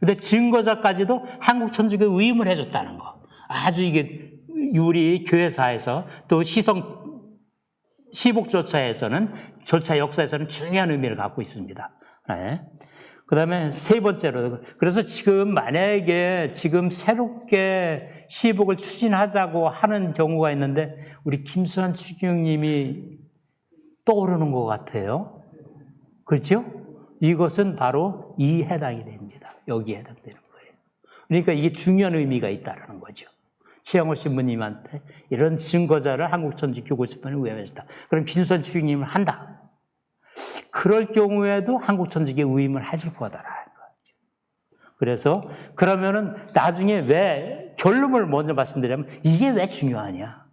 근데 증거자까지도 한국 천주교에 위임을 해줬다는 거. 아주 이게 우리 교회사에서 또 시복 절차 역사에서는 중요한 의미를 갖고 있습니다. 네. 그 다음에 세 번째로, 그래서 지금 만약에 지금 새롭게 시복을 추진하자고 하는 경우가 있는데, 우리 김수환 추기경님이 떠오르는 것 같아요. 그렇죠? 이것은 바로 이 해당이 됩니다. 여기에 해당되는 거예요. 그러니까 이게 중요한 의미가 있다는 거죠. 최양호 신부님한테 이런 증거자를 한국천주교구재판에 위임했다. 그럼 김수환 추기경님은 한다. 그럴 경우에도 한국천주교에 위임을 해줄 거다라는 거죠. 그래서 그러면은 나중에 왜 결론을 먼저 말씀드리면 이게 왜 중요하냐?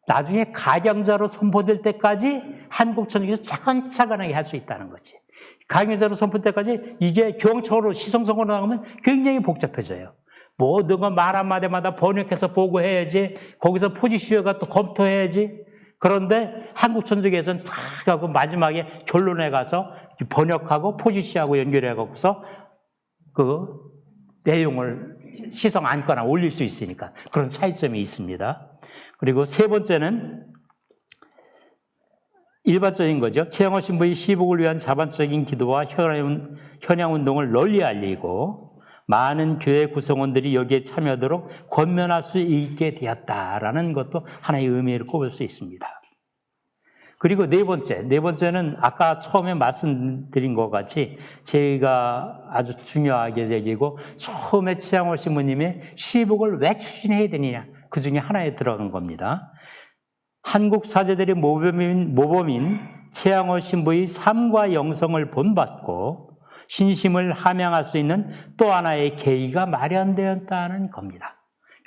나중에 가경자로 선포될 때까지 한국천주교에서 차근차근하게 할 수 있다는 거지. 가경자로 선포될 때까지 이게 교황청으로 시성성으로 나가면 굉장히 복잡해져요. 모든 거 말 한마디마다 번역해서 보고해야지. 거기서 포지시어가 또 검토해야지. 그런데 한국 천주교에서는 다 하고 마지막에 결론에 가서 번역하고 포지시하고 연결해갖고서 그 내용을 시성 안거나 올릴 수 있으니까 그런 차이점이 있습니다. 그리고 세 번째는 일반적인 거죠. 최양호 신부의 시복을 위한 자발적인 기도와 현양운동을 널리 알리고 많은 교회 구성원들이 여기에 참여하도록 권면할 수 있게 되었다라는 것도 하나의 의미를 꼽을 수 있습니다. 그리고 네 번째는 아까 처음에 말씀드린 것 같이 제가 아주 중요하게 얘기고 처음에 최양호 신부님의 시복을 왜 추진해야 되느냐 그 중에 하나에 들어간 겁니다. 한국 사제들의 모범인 최양호 신부의 삶과 영성을 본받고 신심을 함양할 수 있는 또 하나의 계기가 마련되었다는 겁니다.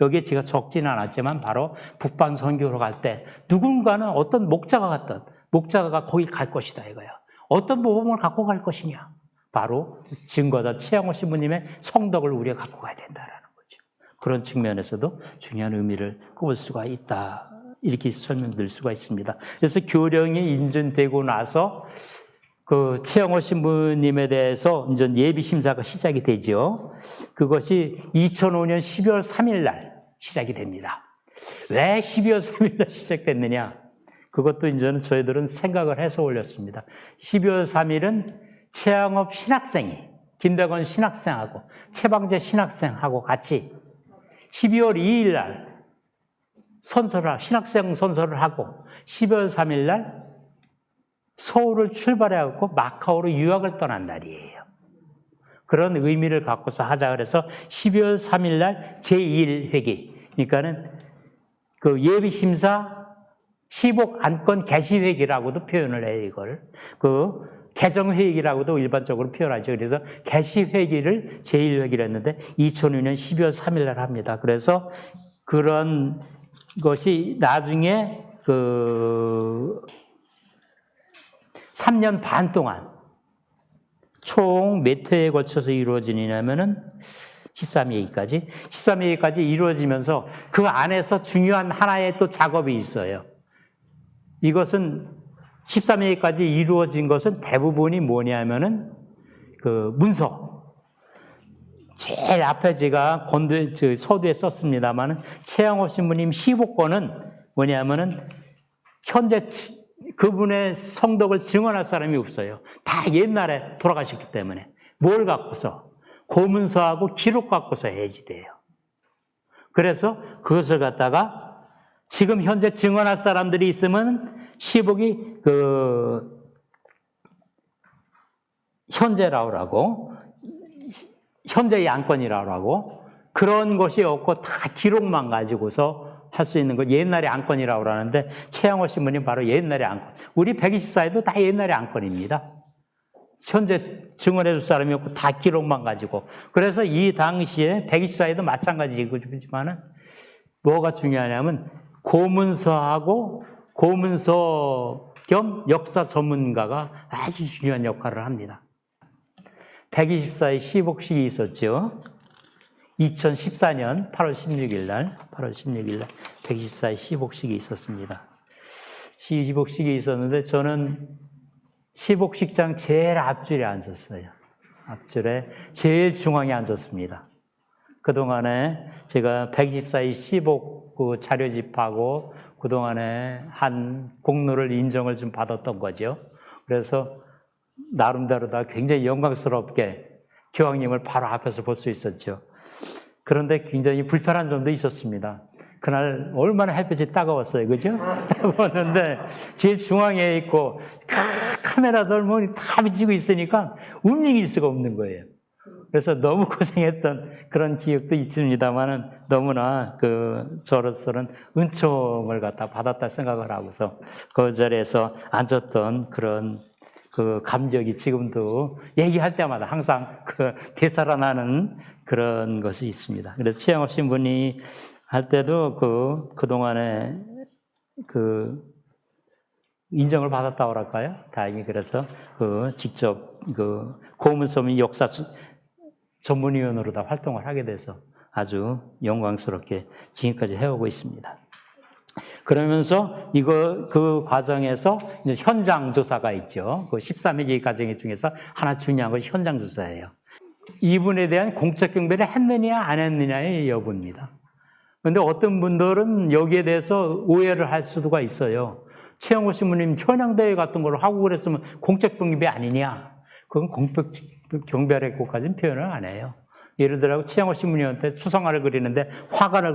여기에 제가 적지는 않았지만 바로 북방 선교로 갈 때 누군가는 어떤 목자가 거기 갈 것이다 이거야. 어떤 모범을 갖고 갈 것이냐? 바로 증거자 최양호 신부님의 성덕을 우리가 갖고 가야 된다라는 거죠. 그런 측면에서도 중요한 의미를 꼽을 수가 있다. 이렇게 설명드릴 수가 있습니다. 그래서 교령이 인준되고 나서 그 최양호 신부님에 대해서 이제 예비 심사가 시작이 되죠. 그것이 2005년 12월 3일 날 시작이 됩니다. 왜 12월 3일 날 시작됐느냐? 그것도 이제는 저희들은 생각을 해서 올렸습니다. 12월 3일은 최양업 신학생이 김대건 신학생하고 최방재 신학생하고 같이 12월 2일 날 신학생 선서를 하고 12월 3일 날 서울을 출발해갖고 마카오로 유학을 떠난 날이에요. 그런 의미를 갖고서 하자 그래서 12월 3일 날 제1회기, 그러니까는 그 예비심사 시복 안건 개시회기라고도 표현을 해요, 이걸. 그 개정회기라고도 일반적으로 표현하죠. 그래서 개시회기를 제1회기를 했는데 2002년 12월 3일 날 합니다. 그래서 그런 것이 나중에 그 3년 반 동안 총 몇 회에 걸쳐서 이루어지냐면은 13회기까지 이루어지면서 그 안에서 중요한 하나의 또 작업이 있어요. 이것은 13회기까지 이루어진 것은 대부분이 뭐냐면은 그 문서. 제일 앞에 제가 서두에 썼습니다만은 최양호 신부님 15권은 뭐냐면은 현재 그분의 성덕을 증언할 사람이 없어요. 다 옛날에 돌아가셨기 때문에. 뭘 갖고서? 고문서하고 기록 갖고서 해지돼요. 그래서 그것을 갖다가 지금 현재 증언할 사람들이 있으면 시복이 그 현재라고 하고 현재의 안건이라고 하고 그런 것이 없고 다 기록만 가지고서 할 수 있는 거 옛날의 안건이라고 하는데 최양호 신부님 바로 옛날의 안건. 우리 124에도 다 옛날의 안건입니다. 현재 증언해 줄 사람이 없고 다 기록만 가지고. 그래서 이 당시에 124에도 마찬가지지만은 뭐가 중요하냐면 고문서하고 고문서 겸 역사 전문가가 아주 중요한 역할을 합니다. 124의 시복식이 있었죠. 2014년 8월 16일 날 124의 시복식이 있었습니다. 시복식이 있었는데 저는 시복식장 제일 앞줄에 앉았어요. 앞줄에 제일 중앙에 앉았습니다. 그동안에 제가 124의 시복 그 자료집하고 그동안에 한 공로를 인정을 좀 받았던 거죠. 그래서 나름대로 다 굉장히 영광스럽게 교황님을 바로 앞에서 볼 수 있었죠. 그런데 굉장히 불편한 점도 있었습니다. 그날 얼마나 햇빛이 따가웠어요. 그죠? 따가웠는데 제일 중앙에 있고 카메라들 뭐 다 비치고 있으니까 움직일 수가 없는 거예요. 그래서 너무 고생했던 그런 기억도 있습니다만은 너무나 저로서는 은총을 갖다 받았다 생각을 하고서 그 자리에서 앉았던 그런 그 감격이 지금도 얘기할 때마다 항상 되살아나는 그런 것이 있습니다. 그래서 최양호 신부님 할 때도 그동안에 인정을 받았다고 할까요? 다행히 그래서 직접 고문서민 역사 전문위원으로 다 활동을 하게 돼서 아주 영광스럽게 지금까지 해오고 있습니다. 그러면서 그 과정에서 이제 현장 조사가 있죠. 그 13회기 과정 중에서 하나 중요한 것이 현장 조사예요. 이분에 대한 공적 경배를 했느냐 안 했느냐의 여부입니다. 그런데 어떤 분들은 여기에 대해서 오해를 할 수가 있어요. 최양호 신부님 현양대회 같은 걸 하고 그랬으면 공적 경배 아니냐? 그건 공적 경배라고까지는 표현을 안 해요. 예를 들어 최양호 신부님한테 추상화를 그리는데 화관을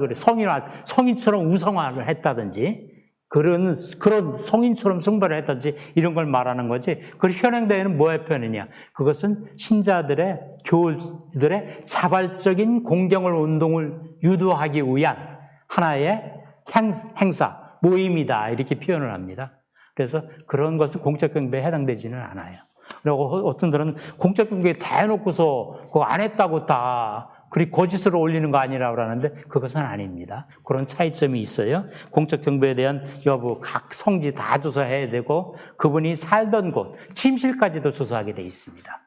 성인처럼 우상화를 했다든지 그런 성인처럼 숭배를 했다든지 이런 걸 말하는 거지. 그 현행대회는 뭐의 표현이냐? 그것은 신자들의 교우들의 자발적인 공경을 운동을 유도하기 위한 하나의 행사, 모임이다 이렇게 표현을 합니다. 그래서 그런 것은 공적 경배에 해당되지는 않아요. 그리고 어떤 분들은 공적 경배에 대놓고서 그거 안 했다고 다 그리 거짓을 올리는 거 아니라고 그러는데 그것은 아닙니다. 그런 차이점이 있어요. 공적 경배에 대한 여부 각 성지 다 조사해야 되고 그분이 살던 곳 침실까지도 조사하게 돼 있습니다.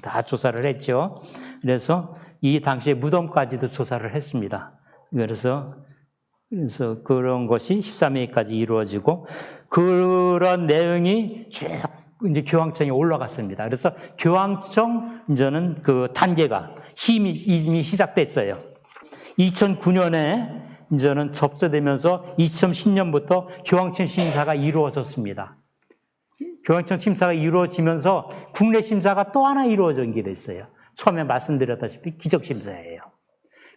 다 조사를 했죠. 그래서 이 당시에 무덤까지도 조사를 했습니다. 그래서 그런 것이 13회까지 이루어지고 그런 내용이 쭉 이제 교황청에 올라갔습니다. 그래서 교황청 이제는 그 단계가 이미 시작됐어요. 2009년에 이제는 접수되면서 2010년부터 교황청 심사가 이루어졌습니다. 교황청 심사가 이루어지면서 국내 심사가 또 하나 이루어진 게 됐어요. 처음에 말씀드렸다시피 기적 심사예요.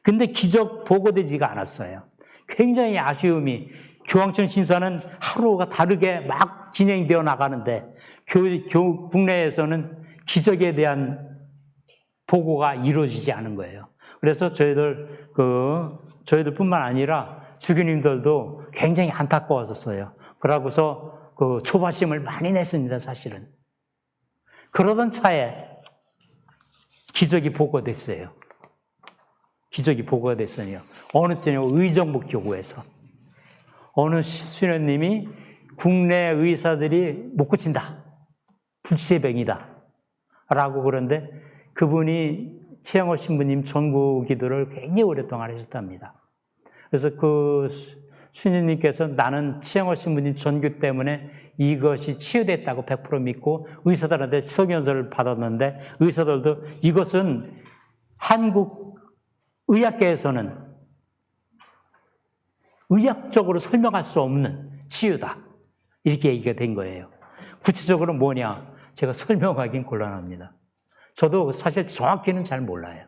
근데 기적 보고되지가 않았어요. 굉장히 아쉬움이 교황청 심사는 하루가 다르게 막 진행되어 나가는데 국내에서는 기적에 대한 보고가 이루어지지 않은 거예요. 그래서 저희들뿐만 아니라 주교님들도 굉장히 안타까웠었어요. 그러고서 그 조바심을 많이 냈습니다, 사실은. 그러던 차에 기적이 보고됐어요. 기적이 보고가 됐어요. 어느 때요? 의정부교구에서. 어느 수녀님이 국내 의사들이 못 고친다. 불치병이다. 라고 그러는데 그분이 최영월 신부님 전구 기도를 굉장히 오랫동안 하셨답니다. 그래서 그 수녀님께서 나는 최영월 신부님 전구 때문에 이것이 치유됐다고 100% 믿고 의사들한테 성연설을 받았는데 의사들도 이것은 한국 의학계에서는 의학적으로 설명할 수 없는 치유다. 이렇게 얘기가 된 거예요. 구체적으로 뭐냐? 제가 설명하기는 곤란합니다. 저도 사실 정확히는 잘 몰라요.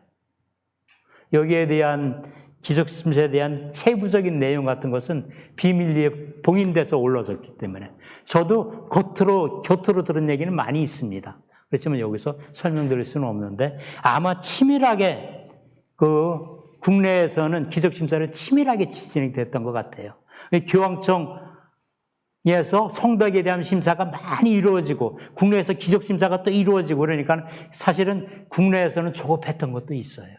여기에 대한 기적심사에 대한 세부적인 내용 같은 것은 비밀리에 봉인돼서 올라졌기 때문에 저도 겉으로 들은 얘기는 많이 있습니다. 그렇지만 여기서 설명드릴 수는 없는데 아마 치밀하게 국내에서는 기적심사를 치밀하게 진행됐던 것 같아요. 교황청에서 성덕에 대한 심사가 많이 이루어지고 국내에서 기적심사가 또 이루어지고 그러니까 사실은 국내에서는 조급했던 것도 있어요.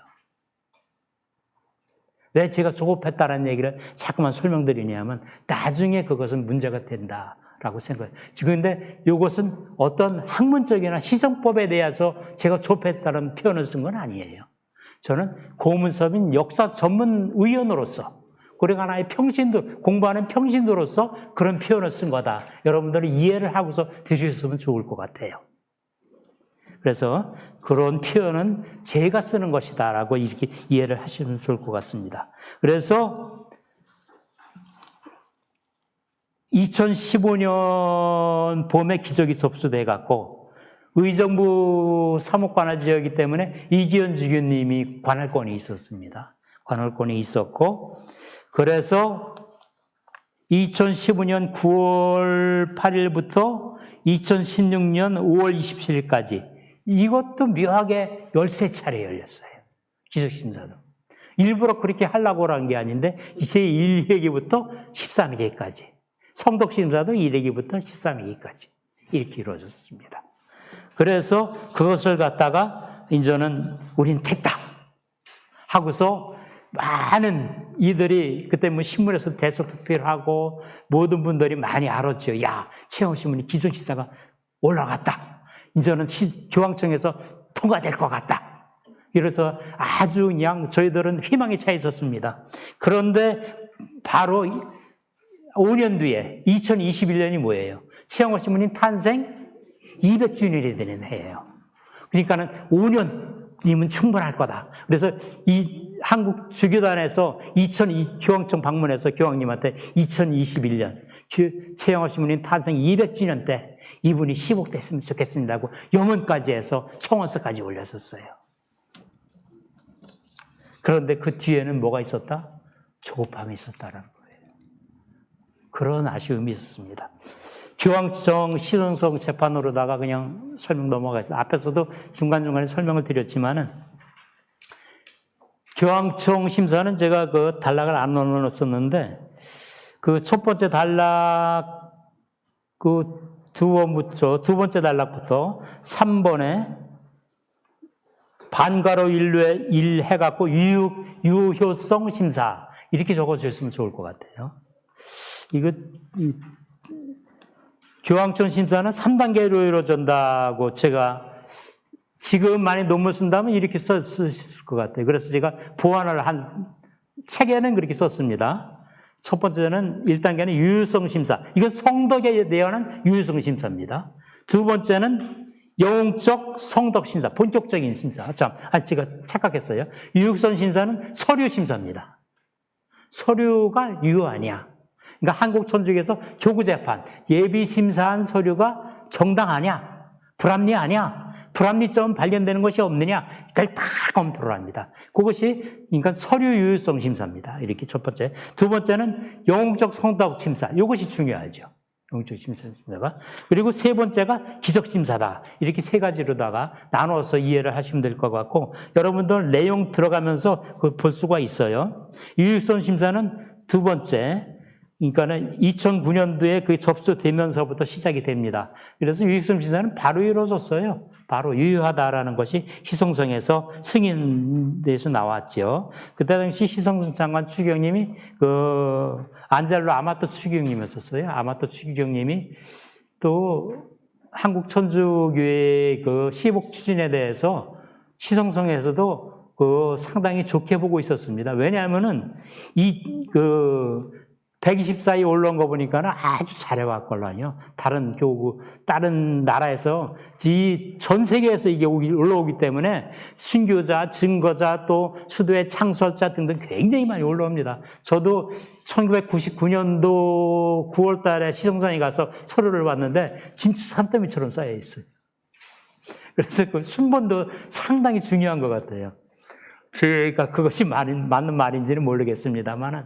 왜 제가 조급했다는 얘기를 자꾸만 설명드리냐면 나중에 그것은 문제가 된다라고 생각해요. 그런데 이것은 어떤 학문적이나 시성법에 대해서 제가 조급했다는 표현을 쓴 건 아니에요. 저는 고문섭인 역사 전문 의원으로서 그리고 하나의 평신도, 공부하는 평신도로서 그런 표현을 쓴 거다. 여러분들이 이해를 하고서 들으셨으면 좋을 것 같아요. 그래서 그런 표현은 제가 쓰는 것이다 라고 이렇게 이해를 하시면 좋을 것 같습니다. 그래서 2015년 봄에 기적이 접수돼 갖고 의정부 사목관할 지역이기 때문에 이기현 주교님이 관할권이 있었습니다. 관할권이 있었고 그래서 2015년 9월 8일부터 2016년 5월 27일까지 이것도 묘하게 13차례 열렸어요. 기적심사도. 일부러 그렇게 하려고 한 게 아닌데 제1회기부터 13회기까지 성덕심사도 1회기부터 13회기까지 이렇게 이루어졌습니다. 그래서 그것을 갖다가 이제는 우린 됐다 하고서 많은 이들이 그때 뭐 신문에서 대속투표를 하고 모든 분들이 많이 알았죠. 야, 최영월 신부님 기적심사가 올라갔다. 이제는 교황청에서 통과될 것 같다. 이래서 아주 그냥 저희들은 희망에 차 있었습니다. 그런데 바로 5년 뒤에 2021년이 뭐예요? 최영월 신부님 탄생 200주년이 되는 해예요. 그러니까는 5년이면 충분할 거다. 그래서 이 한국 주교단에서 교황청 방문해서 교황님한테 2021년 최영월 신부님 탄생 200주년 때 이분이 시복됐으면 좋겠습니다 하고 염원까지 해서 청원서까지 올렸었어요. 그런데 그 뒤에는 뭐가 있었다? 조급함이 있었다는 거예요. 그런 아쉬움이 있었습니다. 교황청 시정성 재판으로다가 그냥 설명 넘어가겠습니다. 앞에서도 중간중간에 설명을 드렸지만은 교황청 심사는 제가 그 단락을 안 넣어놨었는데 그 첫 번째 단락 두 번째 단락부터 3번에 반가로 일해갖고 유효성 심사 이렇게 적어주셨으면 좋을 것 같아요. 교황청 심사는 3단계로 이루어진다고 제가 지금 많이 논문 쓴다면 이렇게 쓰실 것 같아요. 그래서 제가 보완을 한 책에는 그렇게 썼습니다. 첫 번째는 1단계는 유효성 심사. 이건 성덕에 대한 유효성 심사입니다. 두 번째는 영웅적 성덕 심사, 본격적인 심사. 제가 착각했어요. 유효성 심사는 서류 심사입니다. 서류가 유효하냐? 그러니까 한국 천주교에서 교구 재판, 예비 심사한 서류가 정당하냐? 불합리하냐? 불합리점 발견되는 것이 없느냐, 그걸 다 검토를 합니다. 그것이 그러니까 서류 유효성 심사입니다. 이렇게 첫 번째. 두 번째는 영웅적 성덕 심사. 이것이 중요하죠. 영웅적 심사가. 그리고 세 번째가 기적 심사다. 이렇게 세 가지로다가 나눠서 이해를 하시면 될 것 같고, 여러분들 내용 들어가면서 볼 수가 있어요. 유효성 심사는 두 번째, 그러니까는 2009년도에 그 접수되면서부터 시작이 됩니다. 그래서 유효성 심사는 바로 이루어졌어요. 바로 유효하다라는 것이 시성성에서 승인돼서 나왔죠. 그때 당시 시성성 장관 추경님이 안젤로 아마토 추경님이었었어요. 아마토 추경님이 또 한국 천주교회 시복 추진에 대해서 시성성에서도 상당히 좋게 보고 있었습니다. 왜냐하면은 124위 올라온 거 보니까는 아주 잘해왔걸라요. 다른 교구, 다른 나라에서 전 세계에서 이게 올라오기 때문에 순교자, 증거자, 또 수도의 창설자 등등 굉장히 많이 올라옵니다. 저도 1999년도 9월 달에 시성산에 가서 서류를 봤는데 진짜 산더미처럼 쌓여 있어요. 그래서 그 순번도 상당히 중요한 것 같아요. 제가 그것이 맞는 말인지는 모르겠습니다만은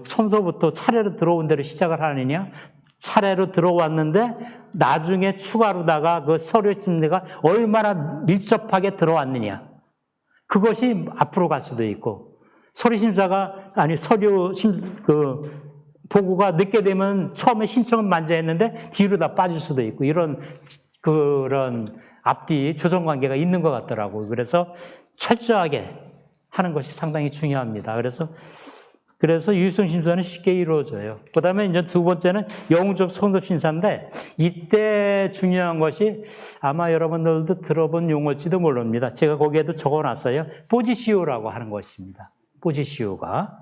처음서부터 차례로 들어온 대로 시작을 하느냐, 차례로 들어왔는데, 나중에 추가로다가 그 서류 심사가 얼마나 밀접하게 들어왔느냐. 그것이 앞으로 갈 수도 있고, 보고가 늦게 되면 처음에 신청은 먼저 했는데, 뒤로 다 빠질 수도 있고, 그런 앞뒤 조정 관계가 있는 것 같더라고요. 그래서 철저하게 하는 것이 상당히 중요합니다. 그래서 유효성 심사는 쉽게 이루어져요. 그 다음에 이제 두 번째는 영웅적 성덕 심사인데, 이때 중요한 것이 아마 여러분들도 들어본 용어일지도 모릅니다. 제가 거기에도 적어놨어요. 포지시오라고 하는 것입니다. 포지시오가.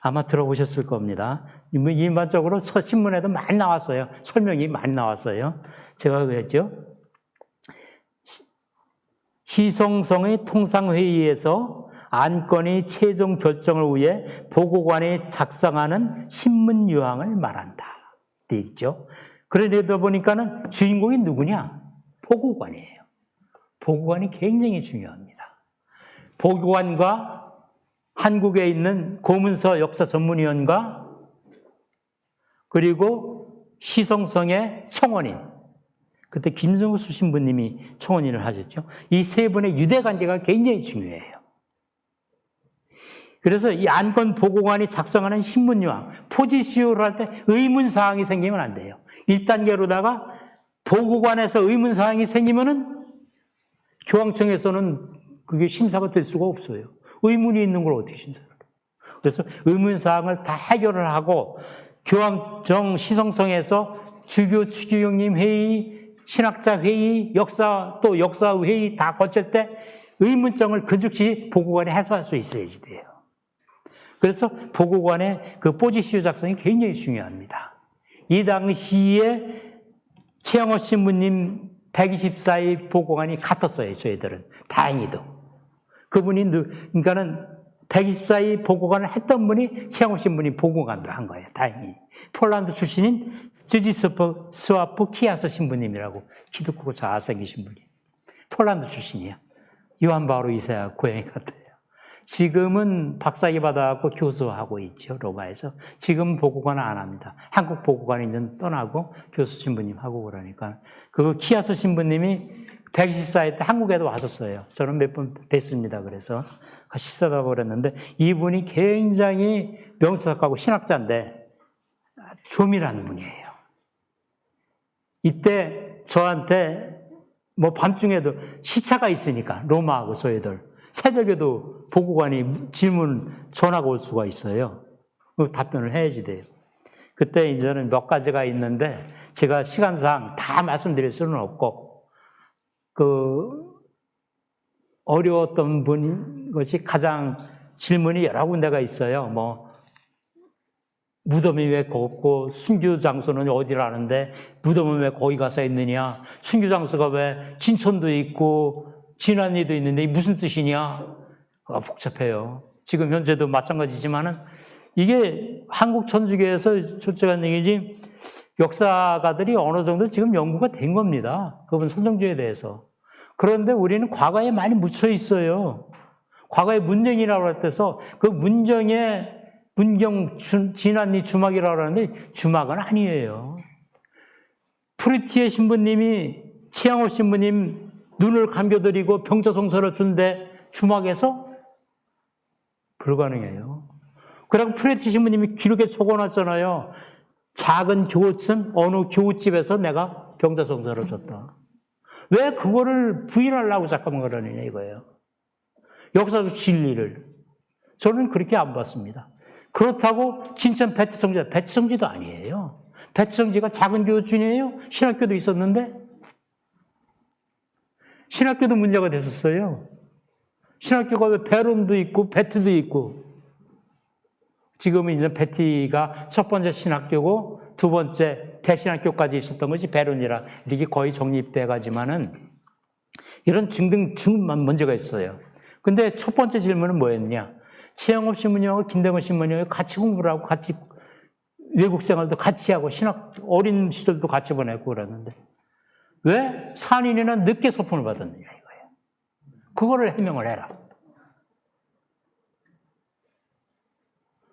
아마 들어보셨을 겁니다. 일반적으로 신문에도 많이 나왔어요. 설명이 많이 나왔어요. 제가 그랬죠. 시성성의 통상회의에서 안건의 최종 결정을 위해 보고관이 작성하는 신문 요항을 말한다. 돼 있죠. 그러다 보니까는 주인공이 누구냐? 보고관이에요. 보고관이 굉장히 중요합니다. 보고관과 한국에 있는 고문서 역사 전문위원과 그리고 시성성의 청원인, 그때 김성수 신부님이 청원인을 하셨죠. 이 세 분의 유대 관계가 굉장히 중요해요. 그래서 이 안건 보고관이 작성하는 신문요항, 포지시오를 할 때 의문사항이 생기면 안 돼요. 1단계로다가 보고관에서 의문사항이 생기면은 교황청에서는 그게 심사가 될 수가 없어요. 의문이 있는 걸 어떻게 심사를 해요? 그래서 의문사항을 다 해결을 하고 교황청 시성성에서 주교, 추기경님 회의, 신학자 회의, 역사 회의 다 거칠 때 의문점을 그 즉시 보고관이 해소할 수 있어야지 돼요. 그래서 보고관의 그 포지시오 작성이 굉장히 중요합니다. 이 당시에 최영호 신부님 124위 보고관이 같았어요, 저희들은. 다행히도. 그분이, 그러니까는 124위 보고관을 했던 분이 최영호 신부님 보고관도 한 거예요, 다행히. 폴란드 출신인 쯔지스와프 키아스 신부님이라고 키도 크고 잘생기신 분이. 폴란드 출신이에요. 요한 바오로 2세와 고향이 같아요. 지금은 박사학위 받아갖고 교수하고 있죠, 로마에서. 지금 보고관은 안 합니다. 한국 보고관이 이제 떠나고 교수 신부님 하고 그러니까. 그 키아스 신부님이 124회 때 한국에도 왔었어요. 저는 몇 번 뵀습니다. 그래서 같이 식사도 하고 그랬는데, 이분이 굉장히 명사학하고 신학자인데 조밀한 분이에요. 이때 저한테 밤중에도 시차가 있으니까, 로마하고 저희들. 새벽에도 보고관이 전화가 올 수가 있어요. 답변을 해야지 돼요. 그때 이제는 몇 가지가 있는데, 제가 시간상 다 말씀드릴 수는 없고, 어려웠던 것이 가장 질문이 여러 군데가 있어요. 무덤이 왜 걷고, 순교 장소는 어디라는데, 무덤은 왜 거기 가서 있느냐, 순교 장소가 왜 진천도 있고, 진안리도 있는데 무슨 뜻이냐? 복잡해요. 지금 현재도 마찬가지지만은 이게 한국 천주교에서 솔직한 얘기지, 역사가들이 어느 정도 지금 연구가 된 겁니다. 그분 선정주에 대해서. 그런데 우리는 과거에 많이 묻혀 있어요. 과거에 문정이라고 해서 그 문정 진안리 주막이라고 하는데 주막은 아니에요. 프리티의 신부님이 최양호 신부님 눈을 감겨드리고 병자성서를 준데 주막에서 불가능해요. 그리고 프리티 신부님이 기록에 적어놨잖아요. 작은 교우집 어느 교우집에서 내가 병자성서를 줬다. 왜 그거를 부인하려고 잠깐만 그러느냐 이거예요. 역사적 진리를. 저는 그렇게 안 봤습니다. 그렇다고 진천 배트성지도 아니에요. 배트성지가 작은 교우촌이에요. 신학교도 있었는데 신학교도 문제가 됐었어요. 신학교가 왜 배론도 있고 배트도 있고 지금은 이제 배티가 첫 번째 신학교고 두 번째 대신학교까지 있었던 것이 배론이라 이게 거의 정립돼 가지만은 이런 등등 문제가 있어요. 근데 첫 번째 질문은 뭐였냐? 최영업 신부님하고 김대건 신부님하고 같이 공부를 하고 같이 외국 생활도 같이 하고 어린 시절도 같이 보내고 그러는데 왜 산인이나 늦게 소품을 받았느냐 이거예요. 그거를 해명을 해라.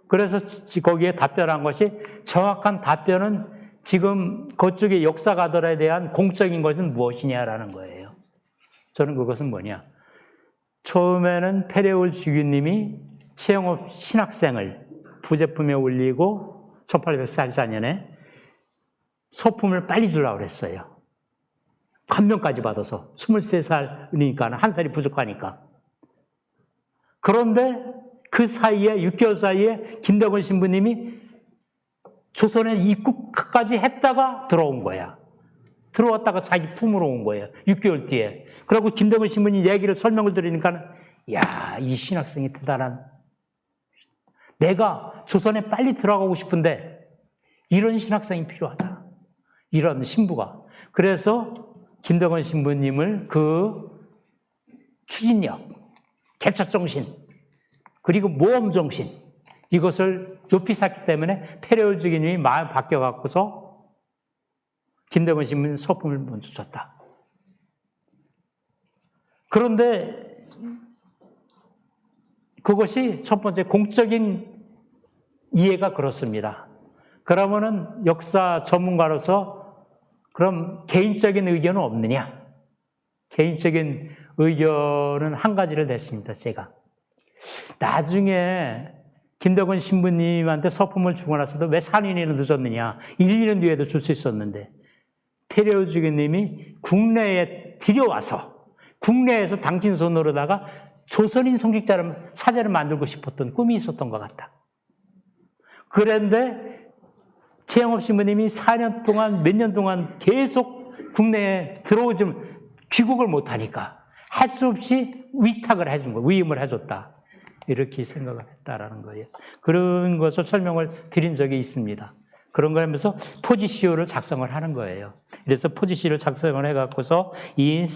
그래서 거기에 답변한 것이 정확한 답변은 지금 그쪽의 역사가들에 대한 공적인 것은 무엇이냐라는 거예요. 저는 그것은 뭐냐. 처음에는 페레올 주교님이 최영업 신학생을 부제품에 올리고 1844년에 소품을 빨리 주라고 그랬어요. 감명까지 받아서 23살이니까 한 살이 부족하니까. 그런데 그 사이에 6개월 사이에 김대건 신부님이 조선에 입국까지 했다가 들어온 거야. 들어왔다가 자기 품으로 온 거예요. 6개월 뒤에. 그리고 김대건 신부님 얘기를 설명을 드리니까 야, 이 신학생이 대단한. 내가 조선에 빨리 들어가고 싶은데 이런 신학생이 필요하다. 이런 신부가. 그래서 김대건 신부님을 그 추진력, 개척정신, 그리고 모험정신 이것을 높이 샀기 때문에 페레올 주교님이 마음 바뀌어갖고서 김대건 신부님 소품을 먼저 줬다. 그런데 그것이 첫 번째 공적인 이해가 그렇습니다. 그러면은 역사 전문가로서 그럼 개인적인 의견은 없느냐? 개인적인 의견은 한 가지를 냈습니다, 제가. 나중에 김대건 신부님한테 서품을 주고 나서도 왜 4년이나 늦었느냐. 1, 2년 뒤에도 줄 수 있었는데 페레올 주교님이 국내에 들여와서 국내에서 당신 손으로다가 조선인 성직자를 사제를 만들고 싶었던 꿈이 있었던 것 같다. 그런데 최영업 신부님이 4년 동안 몇 년 동안 계속 국내에 들어오지 귀국을 못하니까 할 수 없이 위탁을 해준 거예요. 위임을 해줬다. 이렇게 생각을 했다라는 거예요. 그런 것을 설명을 드린 적이 있습니다. 그런 걸 하면서 포지시오를 작성을 하는 거예요. 그래서 포지시오를 작성을 해갖고서 이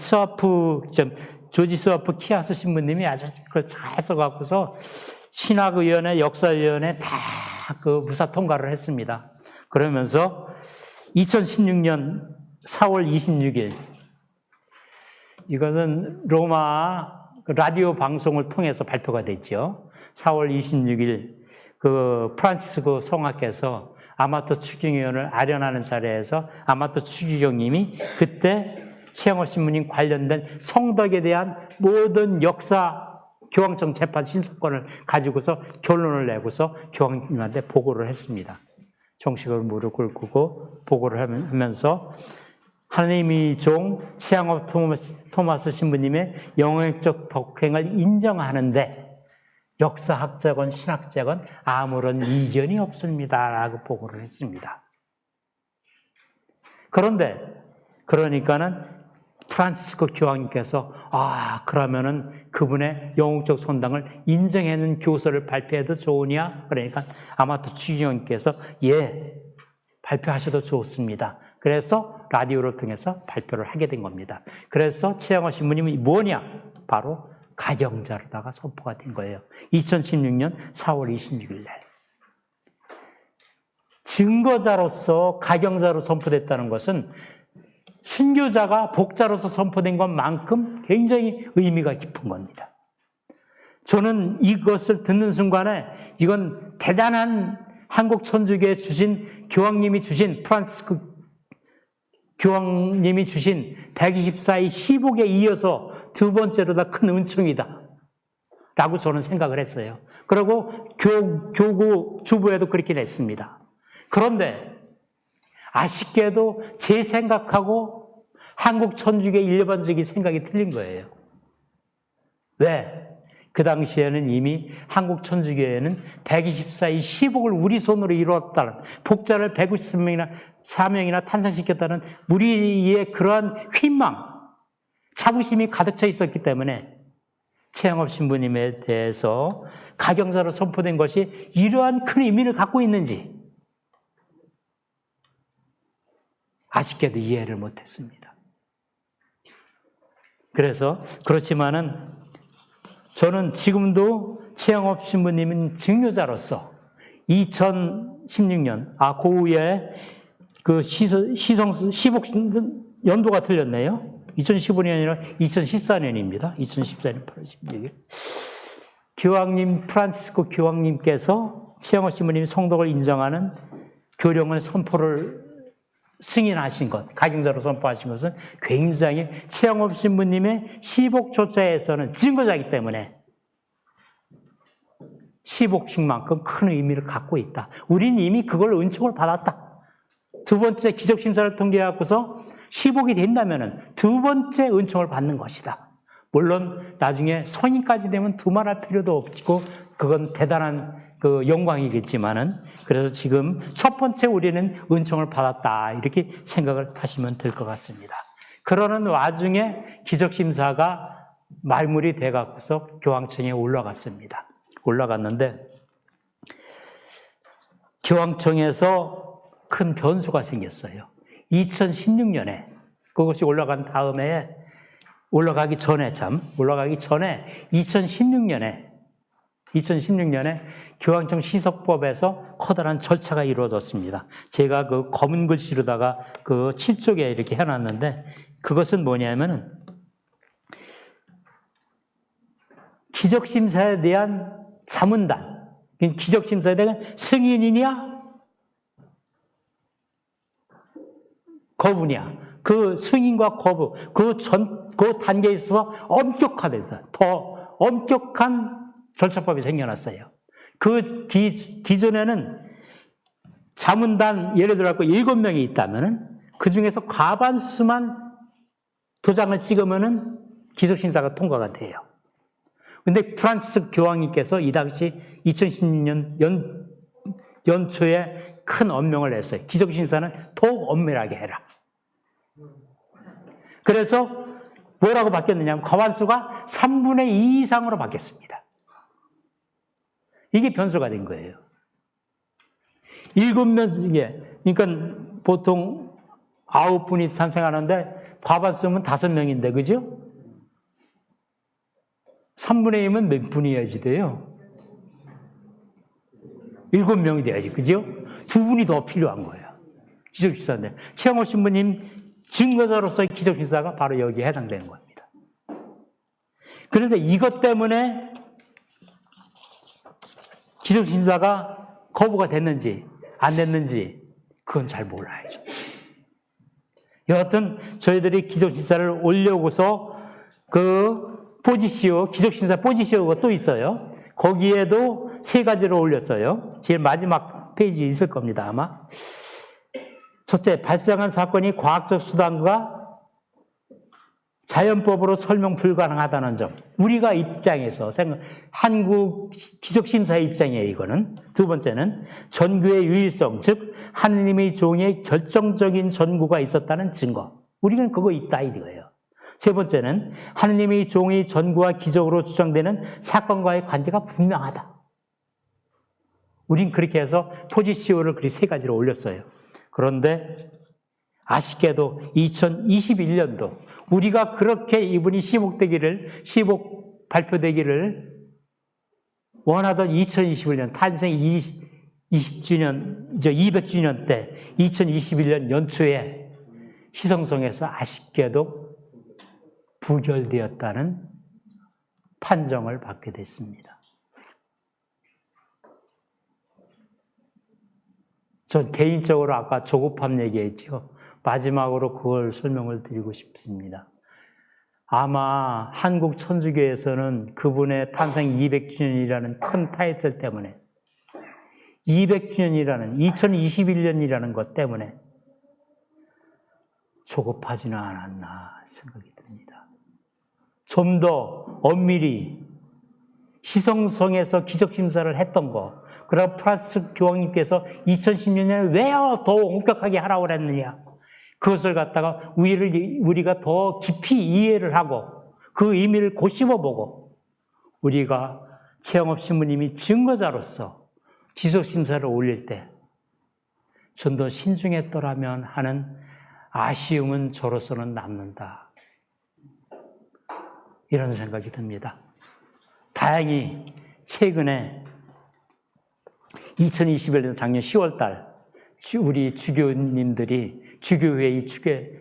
조지 스와프 키아스 신부님이 아주 그걸 잘 써갖고서 신학위원회, 역사위원회 다 그 무사 통과를 했습니다. 그러면서 2016년 4월 26일 이것은 로마 라디오 방송을 통해서 발표가 됐죠. 4월 26일 그 프란치스코 성악께서 아마토 추기경을 아련하는 자리에서 아마토 추기경님이 그때 최영업 신부님 관련된 성덕에 대한 모든 역사 교황청 재판 신사건을 가지고서 결론을 내고서 교황님한테 보고를 했습니다. 정식으로 무릎을 꿇고 보고를 하면서 하나님의 종 최영업 토마스 신부님의 영역적 덕행을 인정하는데 역사학자건 신학자건 아무런 이견이 없습니다라고 보고를 했습니다. 그러니까는 프란시스코 교황님께서 그러면은 그분의 영웅적 선당을 인정하는 교서를 발표해도 좋으냐? 그러니까 아마토 추기경님께서 발표하셔도 좋습니다. 그래서 라디오를 통해서 발표를 하게 된 겁니다. 그래서 최영업 신부님이 뭐냐? 바로 가경자로다가 선포가 된 거예요. 2016년 4월 26일 날. 증거자로서 가경자로 선포됐다는 것은 순교자가 복자로서 선포된 것만큼 굉장히 의미가 깊은 겁니다. 저는 이것을 듣는 순간에 이건 대단한 한국 천주교에 주신 교황님이 주신 프란시스코 교황님이 주신 124의 시복에 이어서 두 번째로 더 큰 은총이다 라고 저는 생각을 했어요. 그리고 교구 주부에도 그렇게 냈습니다. 그런데 아쉽게도 제 생각하고 한국 천주교의 일반적인 생각이 틀린 거예요. 왜? 그 당시에는 이미 한국 천주교회는 124의 시복을 우리 손으로 이루었다는, 복자를 194명이나 4명이나 탄생시켰다는 우리의 그러한 희망, 자부심이 가득 차 있었기 때문에 최영업 신부님에 대해서 가경자로 선포된 것이 이러한 큰 의미를 갖고 있는지 아쉽게도 이해를 못했습니다. 그래서 그렇지만은 저는 지금도 최영업 신부님은 증료자로서 2016년, 고우에 그 시복 연도가 틀렸네요. 2015년이 아니라 2014년입니다. 2014년 8월 16일. 교황님, 프란시스코 교황님께서 최영업 신부님이 성덕을 인정하는 교령을 선포를 승인하신 것, 가경자로 선포하신 것은 굉장히 최영업 신부님의 시복 조차에서는 증거자이기 때문에 시복식만큼 큰 의미를 갖고 있다. 우린 이미 그걸 은총을 받았다. 두 번째 기적심사를 통해갖고서 시복이 된다면은 두 번째 은총을 받는 것이다. 물론 나중에 성인까지 되면 두말할 필요도 없고 그건 대단한 그 영광이겠지만은, 그래서 지금 첫 번째 우리는 은총을 받았다 이렇게 생각을 하시면 될 것 같습니다. 그러는 와중에 기적심사가 말물이 돼갖고서 교황청에 올라갔습니다. 올라갔는데 교황청에서 큰 변수가 생겼어요. 2016년에 그것이 올라간 다음에 올라가기 전에 2016년에 교황청 시석법에서 커다란 절차가 이루어졌습니다. 제가 그 검은 글씨로다가 그 7쪽에 이렇게 해놨는데, 그것은 뭐냐면은 기적심사에 대한 자문단, 기적심사에 대한 승인이냐 거부냐, 그 승인과 거부, 그 단계에 있어서 더 엄격한 절차법이 생겨났어요. 그 기존에는 자문단, 예를 들어 7명이 있다면은 그 중에서 과반수만 도장을 찍으면은 기적심사가 통과가 돼요. 근데 프란시스 교황님께서 이 당시 2016년 연초에 큰 엄명을 했어요. 기적심사는 더욱 엄밀하게 해라. 그래서 뭐라고 바뀌었느냐면 과반수가 3분의 2 이상으로 바뀌었습니다. 이게 변수가 된 거예요. 7명, 그러니까 보통 9분이 탄생하는데 과반수면 5명인데, 그죠? 3분의 2면 몇 분이어야지 돼요? 7명이 돼야지, 그죠? 2분이 더 필요한 거예요. 기적심사인데. 최영업 신부님 증거자로서의 기적심사가 바로 여기에 해당되는 겁니다. 그런데 이것 때문에 기적심사가 거부가 됐는지 안 됐는지 그건 잘 몰라야죠. 여하튼 저희들이 기적심사를 올려고서 그 포지시오, 기적심사 포지시오가 또 있어요. 거기에도 3가지로 올렸어요. 제일 마지막 페이지에 있을 겁니다, 아마. 첫째, 발생한 사건이 과학적 수단과 자연법으로 설명 불가능하다는 점. 우리가 입장에서 한국 기적심사의 입장이에요, 이거는. 두 번째는 전구의 유일성, 즉 하느님의 종의 결정적인 전구가 있었다는 증거. 우리는 그거 있다 이거예요. 세 번째는 하느님의 종의 전구와 기적으로 주장되는 사건과의 관계가 분명하다. 우린 그렇게 해서 포지시오를 그리 3가지로 올렸어요. 그런데 아쉽게도 2021년도 우리가 그렇게 이분이 시복 발표되기를 원하던 2021년 탄생 20주년, 이제 200주년 때 2021년 연초에 시성성에서 아쉽게도 부결되었다는 판정을 받게 됐습니다. 전 개인적으로 아까 조급함 얘기했죠. 마지막으로 그걸 설명을 드리고 싶습니다. 아마 한국 천주교에서는 그분의 탄생 200주년이라는 큰 타이틀 때문에 200주년이라는 2021년이라는 것 때문에 조급하지는 않았나 생각이 듭니다. 좀 더 엄밀히 시성성에서 기적심사를 했던 거, 그러나 프란스 교황님께서 2010년에 왜 더 엄격하게 하라고 그랬느냐, 그것을 갖다가 우리가 더 깊이 이해를 하고 그 의미를 고심어보고 우리가 최영업 신부님이 증거자로서 기적심사를 올릴 때 좀 더 신중했더라면 하는 아쉬움은 저로서는 남는다, 이런 생각이 듭니다. 다행히 최근에 2021년 작년 10월달 우리 주교님들이 주교회의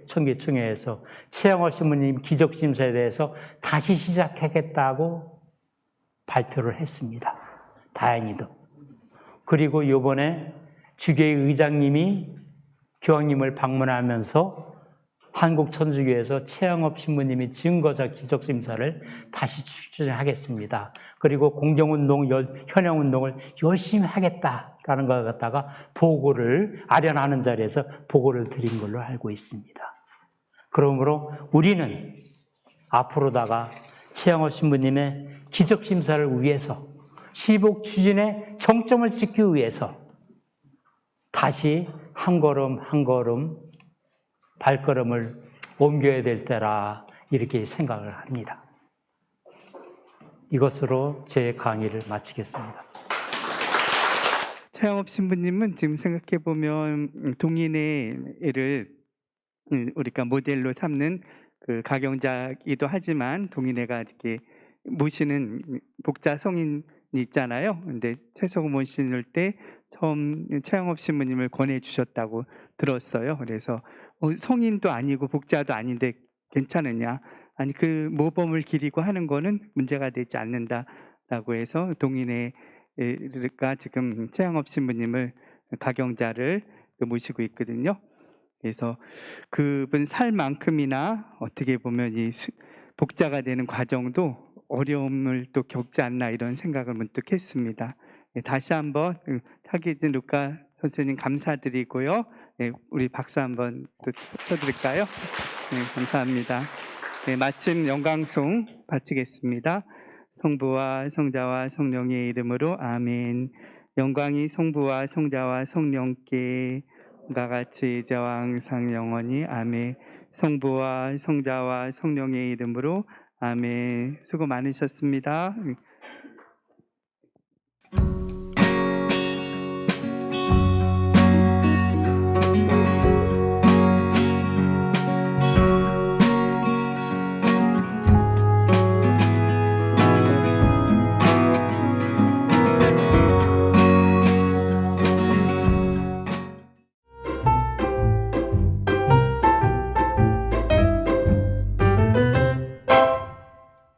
청계총회에서 최영호 신부님 기적심사에 대해서 다시 시작하겠다고 발표를 했습니다. 다행히도. 그리고 이번에 주교회 의장님이 교황님을 방문하면서 한국 천주교에서 최영업 신부님이 증거자 기적심사를 다시 추진하겠습니다. 그리고 공정운동, 현행운동을 열심히 하겠다라는 것 갖다가 보고를 아련하는 자리에서 보고를 드린 걸로 알고 있습니다. 그러므로 우리는 앞으로다가 최영업 신부님의 기적심사를 위해서 시복 추진의 정점을 찍기 위해서 다시 한 걸음 한 걸음 발걸음을 옮겨야 될 때라 이렇게 생각을 합니다. 이것으로 제 강의를 마치겠습니다. 최영업 신부님은 지금 생각해 보면 동인의 애를 우리가 모델로 삼는 그 가경자이기도 하지만 동인애가 이렇게 모시는 복자 성인이 있잖아요. 근데 최석우 모실 때 처음 최영업 신부님을 권해 주셨다고 들었어요. 그래서 성인도 아니고 복자도 아닌데 괜찮으냐? 아니 그 모범을 기리고 하는 거는 문제가 되지 않는다라고 해서 동인애가 지금 최영업 신부님을 가경자를 모시고 있거든요. 그래서 그분 살만큼이나 어떻게 보면 이 복자가 되는 과정도 어려움을 또 겪지 않나 이런 생각을 문득 했습니다. 다시 한번 타기진 루카 선생님 감사드리고요. 우리 박수 한번 또 쳐드릴까요? 감사합니다. 마침 영광송 바치겠습니다. 성부와 성자와 성령의 이름으로 아멘. 영광이 성부와 성자와 성령께 가 같이 이제와 항상 영원히 아멘. 성부와 성자와 성령의 이름으로 아멘. 수고 많으셨습니다.